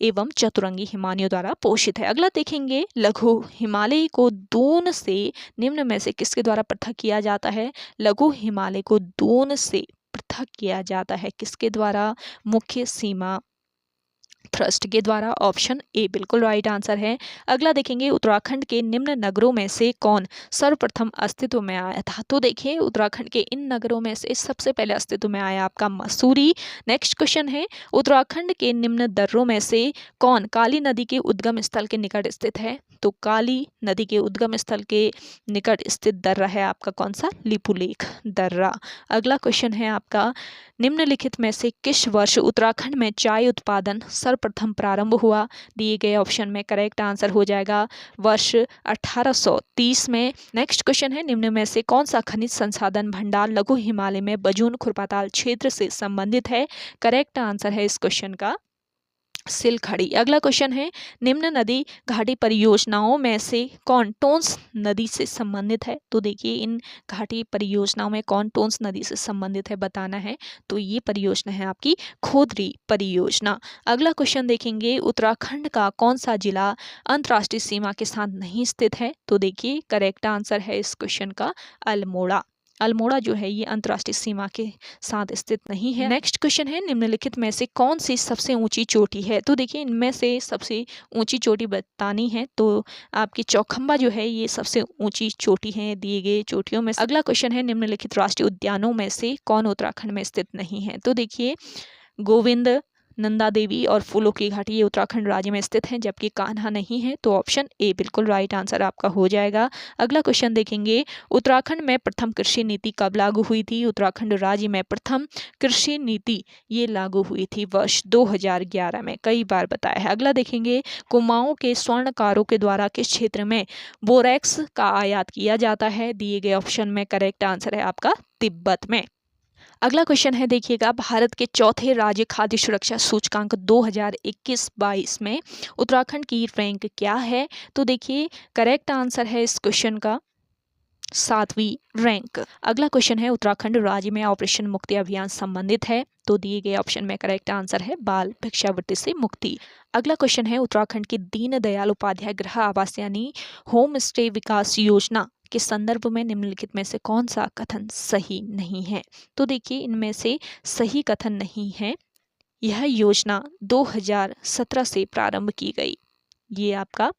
एवं चतुरंगी हिमानियों द्वारा पोषित है। अगला देखेंगे लघु हिमालय को दून से निम्न में से किसके द्वारा पृथक किया जाता है? लघु हिमालय को दून से पृथक किया जाता है किसके द्वारा? मुख्य सीमा थ्रस्ट के द्वारा। ऑप्शन ए बिल्कुल राइट आंसर है। अगला देखेंगे उत्तराखंड के निम्न नगरों में से कौन सर्वप्रथम अस्तित्व में आया था? तो देखिए उत्तराखंड के इन नगरों में से सबसे पहले अस्तित्व में आया आपका मसूरी। नेक्स्ट क्वेश्चन है उत्तराखंड के निम्न दर्रों में से कौन काली नदी के उद्गम स्थल के निकट स्थित है? तो काली नदी के उद्गम स्थल के निकट स्थित दर्रा है आपका कौन सा? लिपुलेख दर्रा। अगला क्वेश्चन है आपका निम्नलिखित में से किस वर्ष उत्तराखंड में चाय उत्पादन सर्वप्रथम प्रारंभ हुआ? दिए गए ऑप्शन में करेक्ट आंसर हो जाएगा वर्ष 1830 में। नेक्स्ट क्वेश्चन है निम्न में से कौन सा खनिज संसाधन भंडार लघु हिमालय में बजून खुरपाताल क्षेत्र से संबंधित है? करेक्ट आंसर है इस क्वेश्चन का सिलखड़ी। अगला क्वेश्चन है निम्न नदी घाटी परियोजनाओं में से कौन टोंस नदी से संबंधित है? तो देखिए इन घाटी परियोजनाओं में कौन टोंस नदी से संबंधित है बताना है। तो ये परियोजना है आपकी खोदरी परियोजना। अगला क्वेश्चन देखेंगे उत्तराखंड का कौन सा जिला अंतर्राष्ट्रीय सीमा के साथ नहीं स्थित है? तो देखिए करेक्ट आंसर है इस क्वेश्चन का अल्मोड़ा। अल्मोड़ा जो है ये अंतर्राष्ट्रीय सीमा के साथ स्थित नहीं है। नेक्स्ट क्वेश्चन है निम्नलिखित में से कौन सी सबसे ऊंची चोटी है? तो देखिए इनमें से सबसे ऊंची चोटी बतानी है तो आपकी चौखंबा जो है ये सबसे ऊंची चोटी है दिए गए चोटियों में। अगला क्वेश्चन है निम्नलिखित राष्ट्रीय उद्यानों में से कौन उत्तराखंड में स्थित नहीं है? तो देखिए गोविंद नंदा देवी और फूलों की घाटी ये उत्तराखंड राज्य में स्थित हैं जबकि कान्हा नहीं है। तो ऑप्शन ए बिल्कुल राइट आंसर आपका हो जाएगा। अगला क्वेश्चन देखेंगे उत्तराखंड में प्रथम कृषि नीति कब लागू हुई थी? उत्तराखंड राज्य में प्रथम कृषि नीति ये लागू हुई थी वर्ष 2011 में, कई बार बताया है। अगला देखेंगे कुमाऊं के स्वर्णकारों के द्वारा किस क्षेत्र में बोरैक्स का आयात किया जाता है? दिए गए ऑप्शन में करेक्ट आंसर है आपका तिब्बत में। अगला क्वेश्चन है देखिएगा भारत के चौथे राज्य खाद्य सुरक्षा सूचकांक 2021-22 में उत्तराखंड की रैंक क्या है? तो देखिए करेक्ट आंसर है इस क्वेश्चन का 7वीं रैंक। अगला क्वेश्चन है उत्तराखंड राज्य में ऑपरेशन मुक्ति अभियान संबंधित है? तो दिए गए ऑप्शन में करेक्ट आंसर है बाल भिक्षावृत्ति से मुक्ति। अगला क्वेश्चन है उत्तराखंड की दीनदयाल उपाध्याय गृह आवास यानी होम स्टे विकास योजना के संदर्भ में निम्नलिखित में से कौन सा कथन सही नहीं है? तो देखिए इनमें से सही कथन नहीं है यह योजना 2017 से प्रारंभ की गई, ये आपका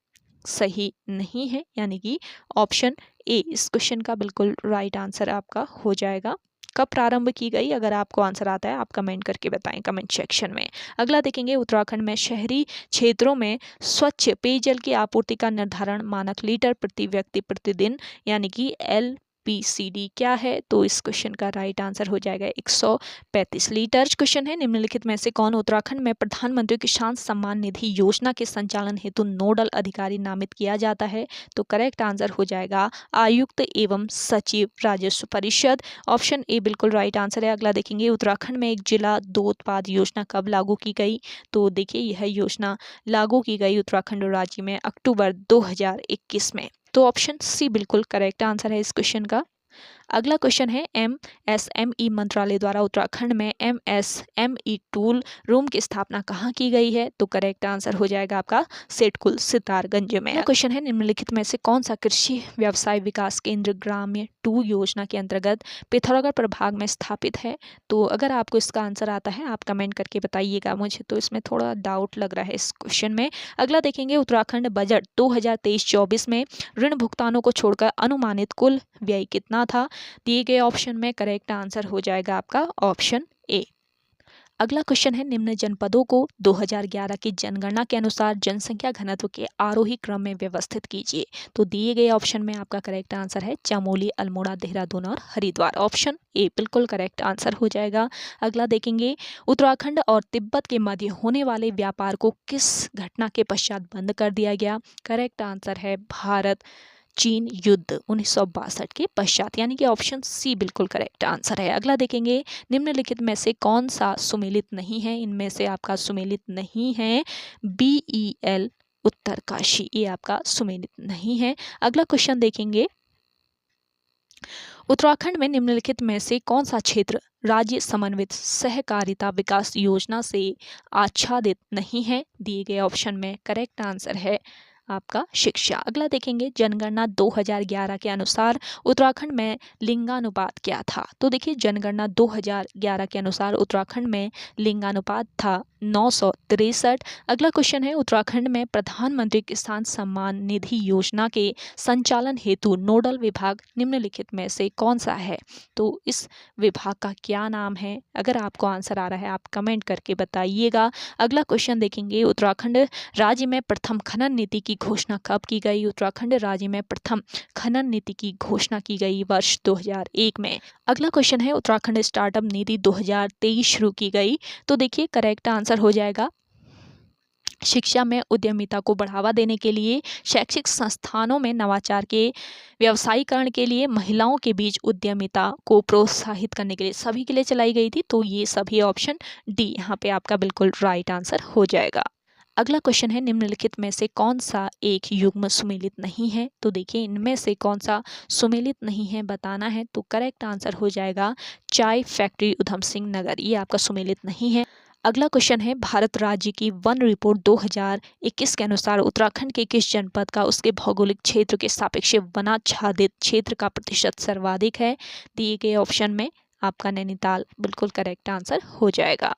सही नहीं है यानी कि ऑप्शन ए इस क्वेश्चन का बिल्कुल राइट आंसर आपका हो जाएगा। कब प्रारंभ की गई? अगर आपको आंसर आता है आप कमेंट करके बताएं कमेंट सेक्शन में। अगला देखेंगे उत्तराखंड में शहरी क्षेत्रों में स्वच्छ पेयजल की आपूर्ति का निर्धारण मानक लीटर प्रति व्यक्ति प्रतिदिन यानी कि LPCD क्या है? तो इस क्वेश्चन का राइट आंसर हो जाएगा 135 लीटर। क्वेश्चन है निम्नलिखित में से कौन उत्तराखंड में प्रधानमंत्री किसान सम्मान निधि योजना के संचालन हेतु नोडल अधिकारी नामित किया जाता है? तो करेक्ट आंसर हो जाएगा आयुक्त एवं सचिव राजस्व परिषद। ऑप्शन ए बिल्कुल राइट आंसर है। अगला देखेंगे उत्तराखंड में एक जिला दो उत्पाद योजना कब लागू की गई? तो देखिए यह योजना लागू की गई उत्तराखंड राज्य में अक्टूबर 2021 में। तो ऑप्शन सी बिल्कुल करेक्ट आंसर है इस क्वेश्चन का। अगला क्वेश्चन है MSME मंत्रालय द्वारा उत्तराखंड में MSME टूल रूम की स्थापना कहाँ की गई है? तो करेक्ट आंसर हो जाएगा आपका सेठकुल सितारगंज में। अगला क्वेश्चन है निम्नलिखित में से कौन सा कृषि व्यवसाय विकास केंद्र ग्राम्य 2 योजना के अंतर्गत पिथौरागढ़ प्रभाग में स्थापित है? तो अगर आपको इसका आंसर आता है आप कमेंट करके बताइएगा, मुझे तो इसमें थोड़ा डाउट लग रहा है इस क्वेश्चन में। अगला देखेंगे उत्तराखंड बजट 2023-24 में ऋण भुगतानों को छोड़कर अनुमानित कुल व्यय कितना था? दिए गए ऑप्शन में करेक्ट आंसर हो जाएगा आपका ऑप्शन ए। अगला क्वेश्चन है निम्न जनपदों को 2011 की जनगणना के अनुसार जनसंख्या घनत्व के आरोही क्रम में व्यवस्थित कीजिए। तो दिए गए ऑप्शन में आपका करेक्ट आंसर है चमोली, अल्मोड़ा, देहरादून और हरिद्वार। ऑप्शन ए बिल्कुल करेक्ट आंसर हो जाएगा। अगला देखेंगे उत्तराखंड और तिब्बत के मध्य होने वाले व्यापार को किस घटना के पश्चात बंद कर दिया गया? करेक्ट आंसर है भारत चीन युद्ध 1962 के पश्चात, यानी कि ऑप्शन सी बिल्कुल करेक्ट आंसर है। अगला देखेंगे निम्नलिखित में से कौन सा सुमेलित नहीं है? इनमें से आपका सुमेलित नहीं है BEL उत्तरकाशी, ये आपका सुमेलित नहीं है। अगला क्वेश्चन देखेंगे उत्तराखंड में निम्नलिखित में से कौन सा क्षेत्र राज्य समन्वित सहकारिता विकास योजना से आच्छादित नहीं है? दिए गए ऑप्शन में करेक्ट आंसर है आपका शिक्षा। अगला देखेंगे जनगणना 2011 के अनुसार उत्तराखंड में लिंगानुपात क्या था? तो देखिए जनगणना 2011 के अनुसार उत्तराखंड में लिंगानुपात था 963। अगला क्वेश्चन है उत्तराखंड में प्रधानमंत्री किसान सम्मान निधि योजना के संचालन हेतु नोडल विभाग निम्नलिखित में से कौन सा है? तो इस विभाग का क्या नाम है? अगर आपको आंसर आ रहा है आप कमेंट करके बताइएगा। अगला क्वेश्चन देखेंगे उत्तराखंड राज्य में प्रथम खनन नीति की घोषणा कब की गई? उत्तराखंड राज्य में प्रथम खनन नीति की घोषणा की गई वर्ष 2001 में। अगला क्वेश्चन है उत्तराखंड स्टार्टअप नीति 2023 शुरू की गई। तो देखिए करेक्ट आंसर हो जाएगा शिक्षा में उद्यमिता को बढ़ावा देने के लिए, शैक्षिक संस्थानों में नवाचार के व्यवसायीकरण के लिए, महिलाओं के बीच उद्यमिता को प्रोत्साहित करने के लिए, सभी के लिए चलाई गई थी। तो ये सभी ऑप्शन डी यहाँ पे आपका बिल्कुल राइट आंसर हो जाएगा। अगला क्वेश्चन है निम्नलिखित में से कौन सा एक युग्म सुमेलित नहीं है? तो देखिए इनमें से कौन सा सुमेलित नहीं है बताना है। तो करेक्ट आंसर हो जाएगा चाय फैक्ट्री उधम सिंह नगर, ये आपका सुमेलित नहीं है। अगला क्वेश्चन है भारत राज्य की वन रिपोर्ट 2021 के अनुसार उत्तराखंड के किस जनपद का उसके भौगोलिक क्षेत्र के सापेक्ष वनाच्छादित क्षेत्र का प्रतिशत सर्वाधिक है? दिए गए ऑप्शन में आपका नैनीताल बिल्कुल करेक्ट आंसर हो जाएगा।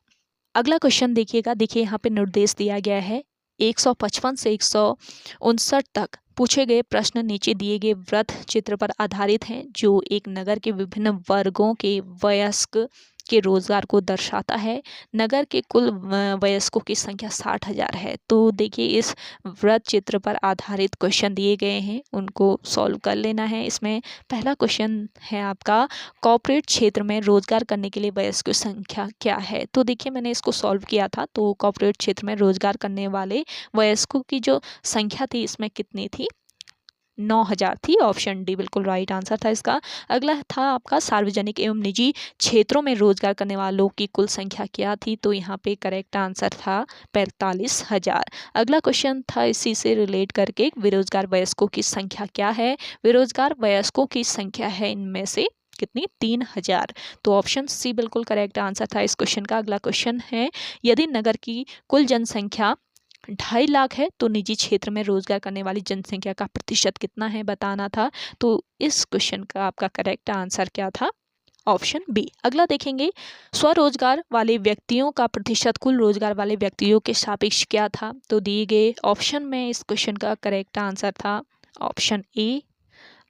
अगला क्वेश्चन देखिएगा, देखिए यहाँ पे निर्देश दिया गया है 155 से 159 तक पूछे गए प्रश्न नीचे दिए गए वृत्त चित्र पर आधारित हैं जो एक नगर के विभिन्न वर्गों के वयस्क के रोजगार को दर्शाता है। नगर के कुल वयस्कों की संख्या 60,000 है। तो देखिए इस वृत्त चित्र पर आधारित क्वेश्चन दिए गए हैं, उनको सॉल्व कर लेना है। इसमें पहला क्वेश्चन है आपका कॉर्पोरेट क्षेत्र में रोजगार करने के लिए वयस्कों की संख्या क्या है? तो देखिए मैंने इसको सॉल्व किया था। तो कॉर्पोरेट क्षेत्र में रोजगार करने वाले वयस्कों की जो संख्या थी इसमें कितनी थी? 9,000 थी। ऑप्शन डी बिल्कुल राइट आंसर था इसका। अगला था आपका सार्वजनिक एवं निजी क्षेत्रों में रोजगार करने वालों की कुल संख्या क्या थी? तो यहाँ पे करेक्ट आंसर था 45,000। अगला क्वेश्चन था इसी से रिलेट करके बेरोजगार वयस्कों की संख्या क्या है? बेरोजगार वयस्कों की संख्या है इनमें से कितनी? 3,000। तो ऑप्शन सी बिल्कुल करेक्ट आंसर था इस क्वेश्चन का। अगला क्वेश्चन है यदि नगर की कुल जनसंख्या 2.5 लाख है तो निजी क्षेत्र में रोजगार करने वाली जनसंख्या का प्रतिशत कितना है बताना था। तो इस क्वेश्चन का आपका करेक्ट आंसर क्या था? Option B. अगला देखेंगे स्वरोजगार वाले व्यक्तियों का प्रतिशत कुल रोजगार वाले व्यक्तियों के सापेक्ष क्या था? तो दिए गए ऑप्शन में इस क्वेश्चन का करेक्ट आंसर था ऑप्शन ए।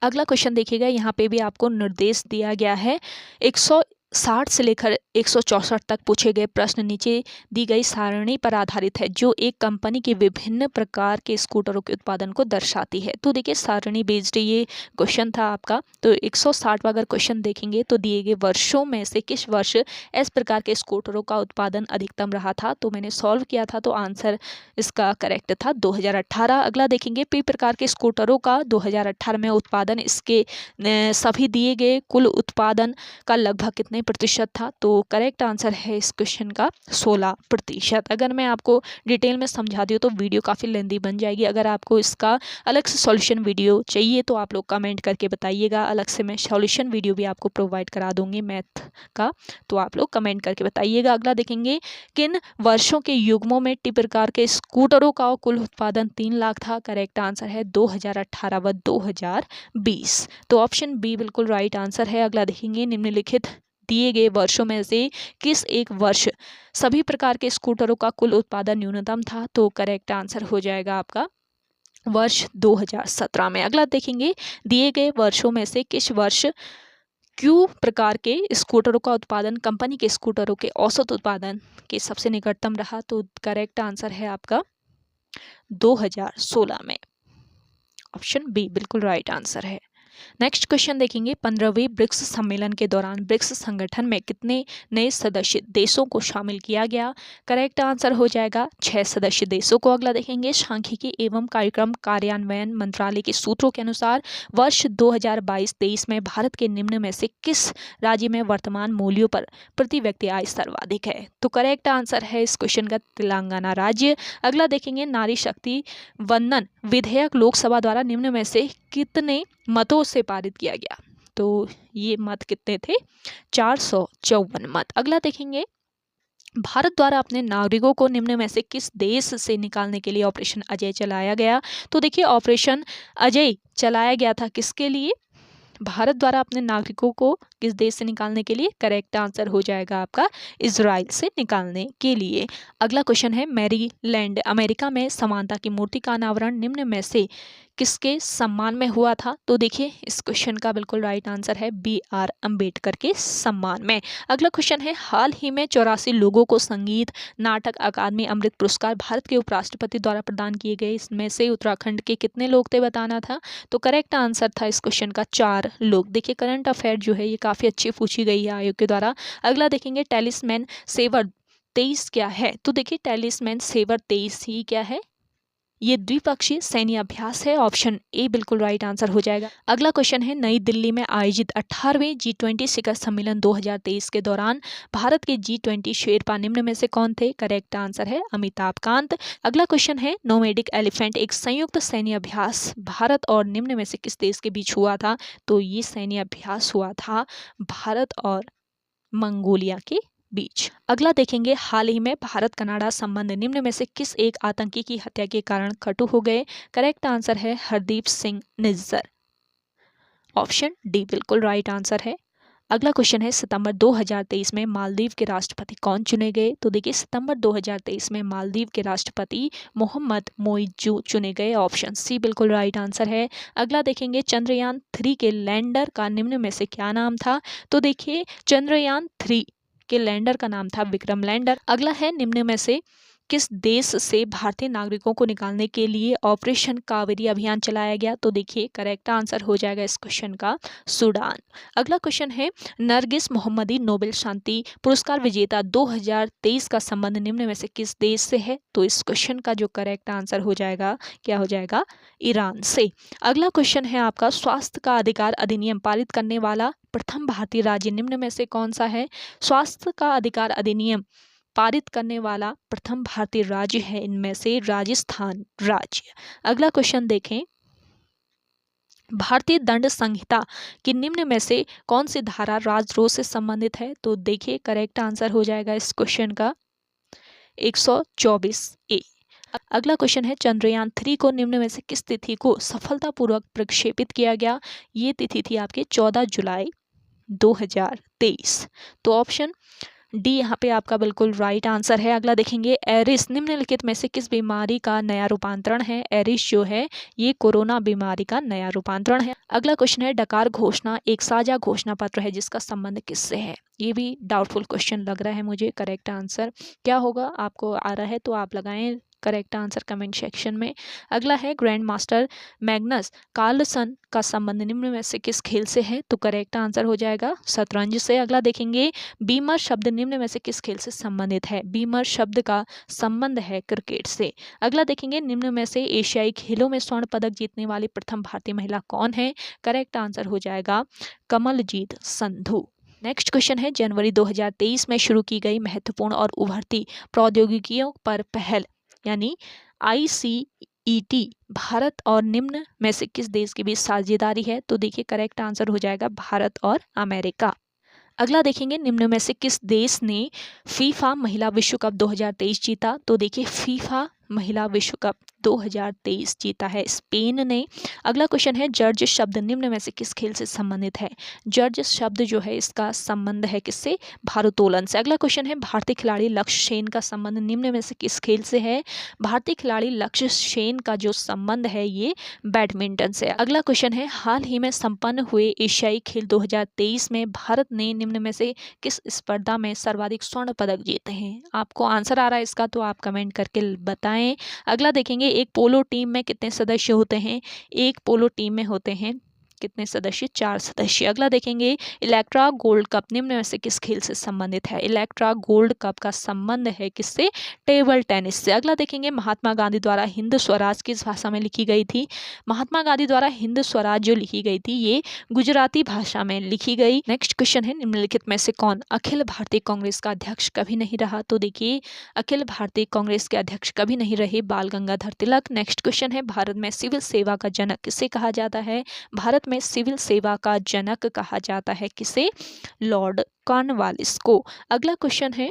अगला क्वेश्चन देखिएगा, यहाँ पे भी आपको निर्देश दिया गया है 160 से लेकर 164 तक पूछे गए प्रश्न नीचे दी गई सारणी पर आधारित है जो एक कंपनी के विभिन्न प्रकार के स्कूटरों के उत्पादन को दर्शाती है। तो देखिए सारणी बेस्ड ये क्वेश्चन था आपका। तो 160 अगर क्वेश्चन देखेंगे तो दिए गए वर्षों में से किस वर्ष इस प्रकार के स्कूटरों का उत्पादन अधिकतम रहा था? तो मैंने सॉल्व किया था तो आंसर इसका करेक्ट था 2018। अगला देखेंगे पी प्रकार के स्कूटरों का 2018 में उत्पादन इसके सभी दिए गए कुल उत्पादन का लगभग कितने कितने प्रतिशत था, तो करेक्ट आंसर है इस क्वेश्चन का 16%। अगर मैं आपको डिटेल में समझा दूँ तो वीडियो काफ़ी लेंदी बन जाएगी। अगर आपको इसका अलग से सॉल्यूशन वीडियो चाहिए तो आप लोग कमेंट करके बताइएगा, अलग से मैं सॉल्यूशन वीडियो भी आपको प्रोवाइड करा दूंगी मैथ का, तो आप लोग कमेंट करके बताइएगा। अगला देखेंगे, किन वर्षों के युग्मों में टी प्रकार के स्कूटरों का कुल उत्पादन 3 लाख था। करेक्ट आंसर है 2018 व 2020। तो ऑप्शन बी बिल्कुल राइट आंसर है। अगला देखेंगे, निम्नलिखित दिए गए वर्षों में से किस एक वर्ष सभी प्रकार के स्कूटरों का कुल उत्पादन न्यूनतम था। तो करेक्ट आंसर हो जाएगा आपका वर्ष 2017 में। अगला देखेंगे, दिए गए वर्षों में से किस वर्ष क्यू प्रकार के स्कूटरों का उत्पादन कंपनी के स्कूटरों के औसत उत्पादन के सबसे निकटतम रहा। तो करेक्ट आंसर है आपका 2016 में। ऑप्शन बी बिल्कुल राइट आंसर है। नेक्स्ट क्वेश्चन देखेंगे, 15वें ब्रिक्स सम्मेलन के दौरान ब्रिक्स संगठन में कितने नए सदस्य देशों को शामिल किया गया। करेक्ट आंसर हो जाएगा 6 सदस्य देशों को। अगला देखेंगे, सांख्यिकी एवं कार्यक्रम कार्यान्वयन मंत्रालय के सूत्रों के अनुसार वर्ष 2022-23 में भारत के निम्न में से किस राज्य में वर्तमान मूल्यों पर प्रति व्यक्ति आय सर्वाधिक है। तो करेक्ट आंसर है इस क्वेश्चन का तेलंगाना राज्य। अगला देखेंगे, नारी शक्ति वंदन विधेयक लोकसभा द्वारा निम्न में से कितने मतों से पारित किया गया। तो ये मत कितने थे, 454 मत। अगला देखेंगे, भारत द्वारा अपने नागरिकों को निम्न में से किस देश से निकालने के लिए ऑपरेशन अजय चलाया गया। तो देखिए, ऑपरेशन अजय चलाया गया था किसके लिए, भारत द्वारा अपने नागरिकों को किस देश से निकालने के लिए। करेक्ट आंसर हो जाएगा आपका इजराइल से निकालने के लिए। अगला क्वेश्चन है, मैरीलैंड अमेरिका में समानता की मूर्ति का अनावरण निम्न में से किसके सम्मान में हुआ था। तो देखिए, इस क्वेश्चन का बिल्कुल राइट आंसर है BR अम्बेडकर के सम्मान में। अगला क्वेश्चन है, हाल ही में 84 लोगों को संगीत नाटक अकादमी अमृत पुरस्कार भारत के उपराष्ट्रपति द्वारा प्रदान किए गए। इसमें से उत्तराखंड के कितने लोग थे बताना था। तो करेक्ट आंसर था इस क्वेश्चन का 4 लोग। देखिए, करंट अफेयर जो है ये काफ़ी अच्छी पूछी गई है आयोग के द्वारा। अगला देखेंगे, टेलिस्मैन सेवर 23 क्या है। तो देखिए, टेलिस्मैन सेवर 23 ही क्या है, ये द्विपक्षीय सैन्य अभ्यास है। ऑप्शन ए बिल्कुल राइट आंसर हो जाएगा। अगला क्वेश्चन है, नई दिल्ली में आयोजित 18वें G20 शिखर सम्मेलन 2023 के दौरान भारत के G20 शेरपा निम्न में से कौन थे। करेक्ट आंसर है अमिताभ कांत। अगला क्वेश्चन है, नोमैडिक एलिफेंट एक संयुक्त सैन्य अभ्यास भारत और निम्न में से किस देश के बीच हुआ था। तो ये सैन्य अभ्यास हुआ था भारत और मंगोलिया के बीच। अगला देखेंगे, हाल ही में भारत कनाडा संबंध निम्न में से किस एक आतंकी की हत्या के कारण कटु हो गए। करेक्ट आंसर है हरदीप सिंह निज्जर। ऑप्शन डी बिल्कुल राइट आंसर है। अगला क्वेश्चन है, सितंबर 2023 में मालदीव के राष्ट्रपति कौन चुने गए। तो देखिए, सितंबर 2023 में मालदीव के राष्ट्रपति मोहम्मद मोइजू चुने गए। ऑप्शन सी बिल्कुल राइट आंसर है। अगला देखेंगे, चंद्रयान 3 के लैंडर का निम्न में से क्या नाम था। तो देखिए, चंद्रयान 3 के लैंडर का नाम था विक्रम लैंडर। अगला है, निम्न में से किस देश से भारतीय नागरिकों को निकालने के लिए ऑपरेशन कावेरी अभियान चलाया गया। तो देखिए, करेक्ट आंसर हो जाएगा इस क्वेश्चन का सूडान। अगला क्वेश्चन है, नरगिस मोहम्मदी नोबेल शांति पुरस्कार विजेता 2023 का संबंध निम्न में से किस देश से है। तो इस क्वेश्चन का जो करेक्ट आंसर हो जाएगा, क्या हो जाएगा, ईरान से। अगला क्वेश्चन है आपका, स्वास्थ्य का अधिकार अधिनियम पारित करने वाला प्रथम भारतीय राज्य निम्न में से कौन सा है। स्वास्थ्य का अधिकार अधिनियम पारित करने वाला प्रथम भारतीय राज्य है इनमें से राजस्थान राज्य। अगला क्वेश्चन देखें, भारतीय दंड संहिता की निम्न में से कौन सी धारा राजद्रोह से संबंधित है। तो देखिए, करेक्ट आंसर हो जाएगा इस क्वेश्चन का 124A। अगला क्वेश्चन है, चंद्रयान 3 को निम्न में से किस तिथि को सफलतापूर्वक प्रक्षेपित किया गया। ये तिथि थी आपके 14 जुलाई 2023। तो ऑप्शन डी यहाँ पे आपका बिल्कुल राइट आंसर है। अगला देखेंगे, एरिस निम्नलिखित में से किस बीमारी का नया रूपांतरण है। एरिस जो है ये कोरोना बीमारी का नया रूपांतरण है। अगला क्वेश्चन है, डकार घोषणा एक साझा घोषणा पत्र है जिसका संबंध किससे है। ये भी डाउटफुल क्वेश्चन लग रहा है मुझे। करेक्ट आंसर क्या होगा, आपको आ रहा है तो आप लगाएं करेक्ट आंसर कमेंट सेक्शन में। अगला है, ग्रैंड मास्टर मैग्नस कार्लसन का संबंध निम्न में से किस खेल से है। तो करेक्ट आंसर हो जाएगा शतरंज से। अगला देखेंगे, बीमर शब्द निम्न में से किस खेल से संबंधित है। बीमर शब्द का संबंध है क्रिकेट से। अगला देखेंगे, निम्न में से एशियाई खेलों में स्वर्ण पदक जीतने वाली प्रथम भारतीय महिला कौन है। करेक्ट आंसर हो जाएगा कमलजीत संधू। नेक्स्ट क्वेश्चन है, जनवरी 2023 में शुरू की गई महत्वपूर्ण और उभरती प्रौद्योगिकियों पर पहल यानी ICET भारत और निम्न में से किस देश के बीच साझेदारी है? तो देखिए करेक्ट आंसर हो जाएगा भारत और अमेरिका। अगला देखेंगे, निम्न में से किस देश ने फीफा महिला विश्व कप 2023 जीता? तो देखिए फीफा महिला विश्व कप 2023 जीता है स्पेन ने। अगला क्वेश्चन है, जर्ज शब्द निम्न में से किस खेल से संबंधित है? जर्ज शब्द जो है इसका संबंध है किससे? भारोत्तोलन से। अगला क्वेश्चन है, भारतीय खिलाड़ी लक्ष्य सेन का संबंध निम्न में से किस खेल से है? भारतीय खिलाड़ी लक्ष्य सेन का जो संबंध है ये बैडमिंटन से। अगला क्वेश्चन है, हाल ही में संपन्न हुए एशियाई खेल 2023 में भारत ने निम्न में से किस स्पर्धा में सर्वाधिक स्वर्ण पदक जीते हैं? आपको आंसर आ रहा है इसका तो आप कमेंट करके बताएं। अगला देखेंगे, एक पोलो टीम में कितने सदस्य होते हैं? एक पोलो टीम में होते हैं कितने सदस्य? 4 सदस्य। अगला देखेंगे, इलेक्ट्रा गोल्ड कप निम्न में से किस खेल से संबंधित है? इलेक्ट्रा गोल्ड कप का संबंध है किससे? टेबल टेनिस से। अगला देखेंगे, महात्मा गांधी द्वारा हिंद स्वराज किस भाषा में लिखी गई थी? महात्मा गांधी द्वारा हिंद स्वराज जो लिखी गई थी ये गुजराती भाषा में लिखी गई। नेक्स्ट क्वेश्चन है, निम्नलिखित में से कौन अखिल भारतीय कांग्रेस का अध्यक्ष कभी नहीं रहा? तो देखिए अखिल भारतीय कांग्रेस के अध्यक्ष कभी नहीं रहे बाल गंगाधर तिलक। नेक्स्ट क्वेश्चन है, भारत में सिविल सेवा का जनक किसे कहा जाता है? भारत में सिविल सेवा का जनक कहा जाता है किसे? लॉर्ड कॉर्नवालिस को। अगला क्वेश्चन है,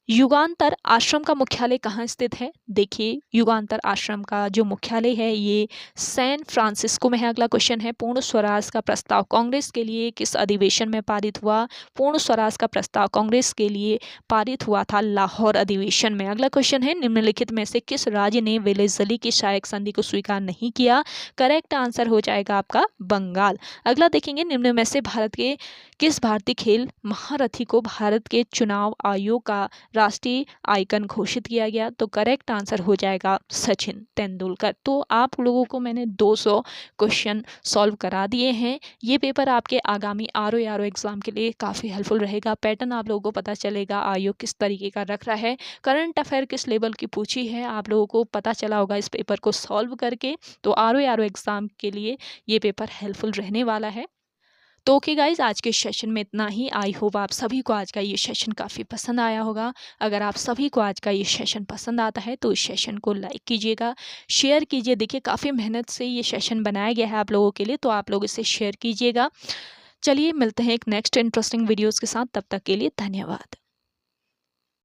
युगांतर आश्रम का मुख्यालय कहाँ स्थित है? देखिए युगांतर आश्रम का जो मुख्यालय है ये सैन फ्रांसिस्को में है। अगला क्वेश्चन है, पूर्ण स्वराज का प्रस्ताव कांग्रेस के लिए किस अधिवेशन में पारित हुआ? पूर्ण स्वराज का प्रस्ताव कांग्रेस के लिए पारित हुआ था लाहौर अधिवेशन में। अगला क्वेश्चन है, निम्नलिखित में से किस राज्य ने वेलेज़ली की सहायक संधि को स्वीकार नहीं किया? करेक्ट आंसर हो जाएगा आपका बंगाल। अगला देखेंगे, निम्न में से भारत के किस भारतीय खेल महारथी को भारत के चुनाव आयोग का राष्ट्रीय आइकन घोषित किया गया? तो करेक्ट आंसर हो जाएगा सचिन तेंदुलकर। तो आप लोगों को मैंने 200 क्वेश्चन सॉल्व करा दिए हैं। ये पेपर आपके आगामी आरओ एग्जाम के लिए काफ़ी हेल्पफुल रहेगा। पैटर्न आप लोगों को पता चलेगा आयोग किस तरीके का रख रहा है, करंट अफेयर किस लेवल की पूछी है आप लोगों को पता चला होगा इस पेपर को सॉल्व करके। तो आरओ एग्जाम के लिए ये पेपर हेल्पफुल रहने वाला है। तो ओके गाइज, आज के सेशन में इतना ही। आई होप आप सभी को आज का ये सेशन काफ़ी पसंद आया होगा। अगर आप सभी को आज का ये सेशन पसंद आता है तो इस सेशन को लाइक कीजिएगा, शेयर कीजिए। देखिए काफ़ी मेहनत से ये सेशन बनाया गया है आप लोगों के लिए, तो आप लोग इसे शेयर कीजिएगा। चलिए मिलते हैं एक नेक्स्ट इंटरेस्टिंग वीडियोज़ के साथ, तब तक के लिए धन्यवाद।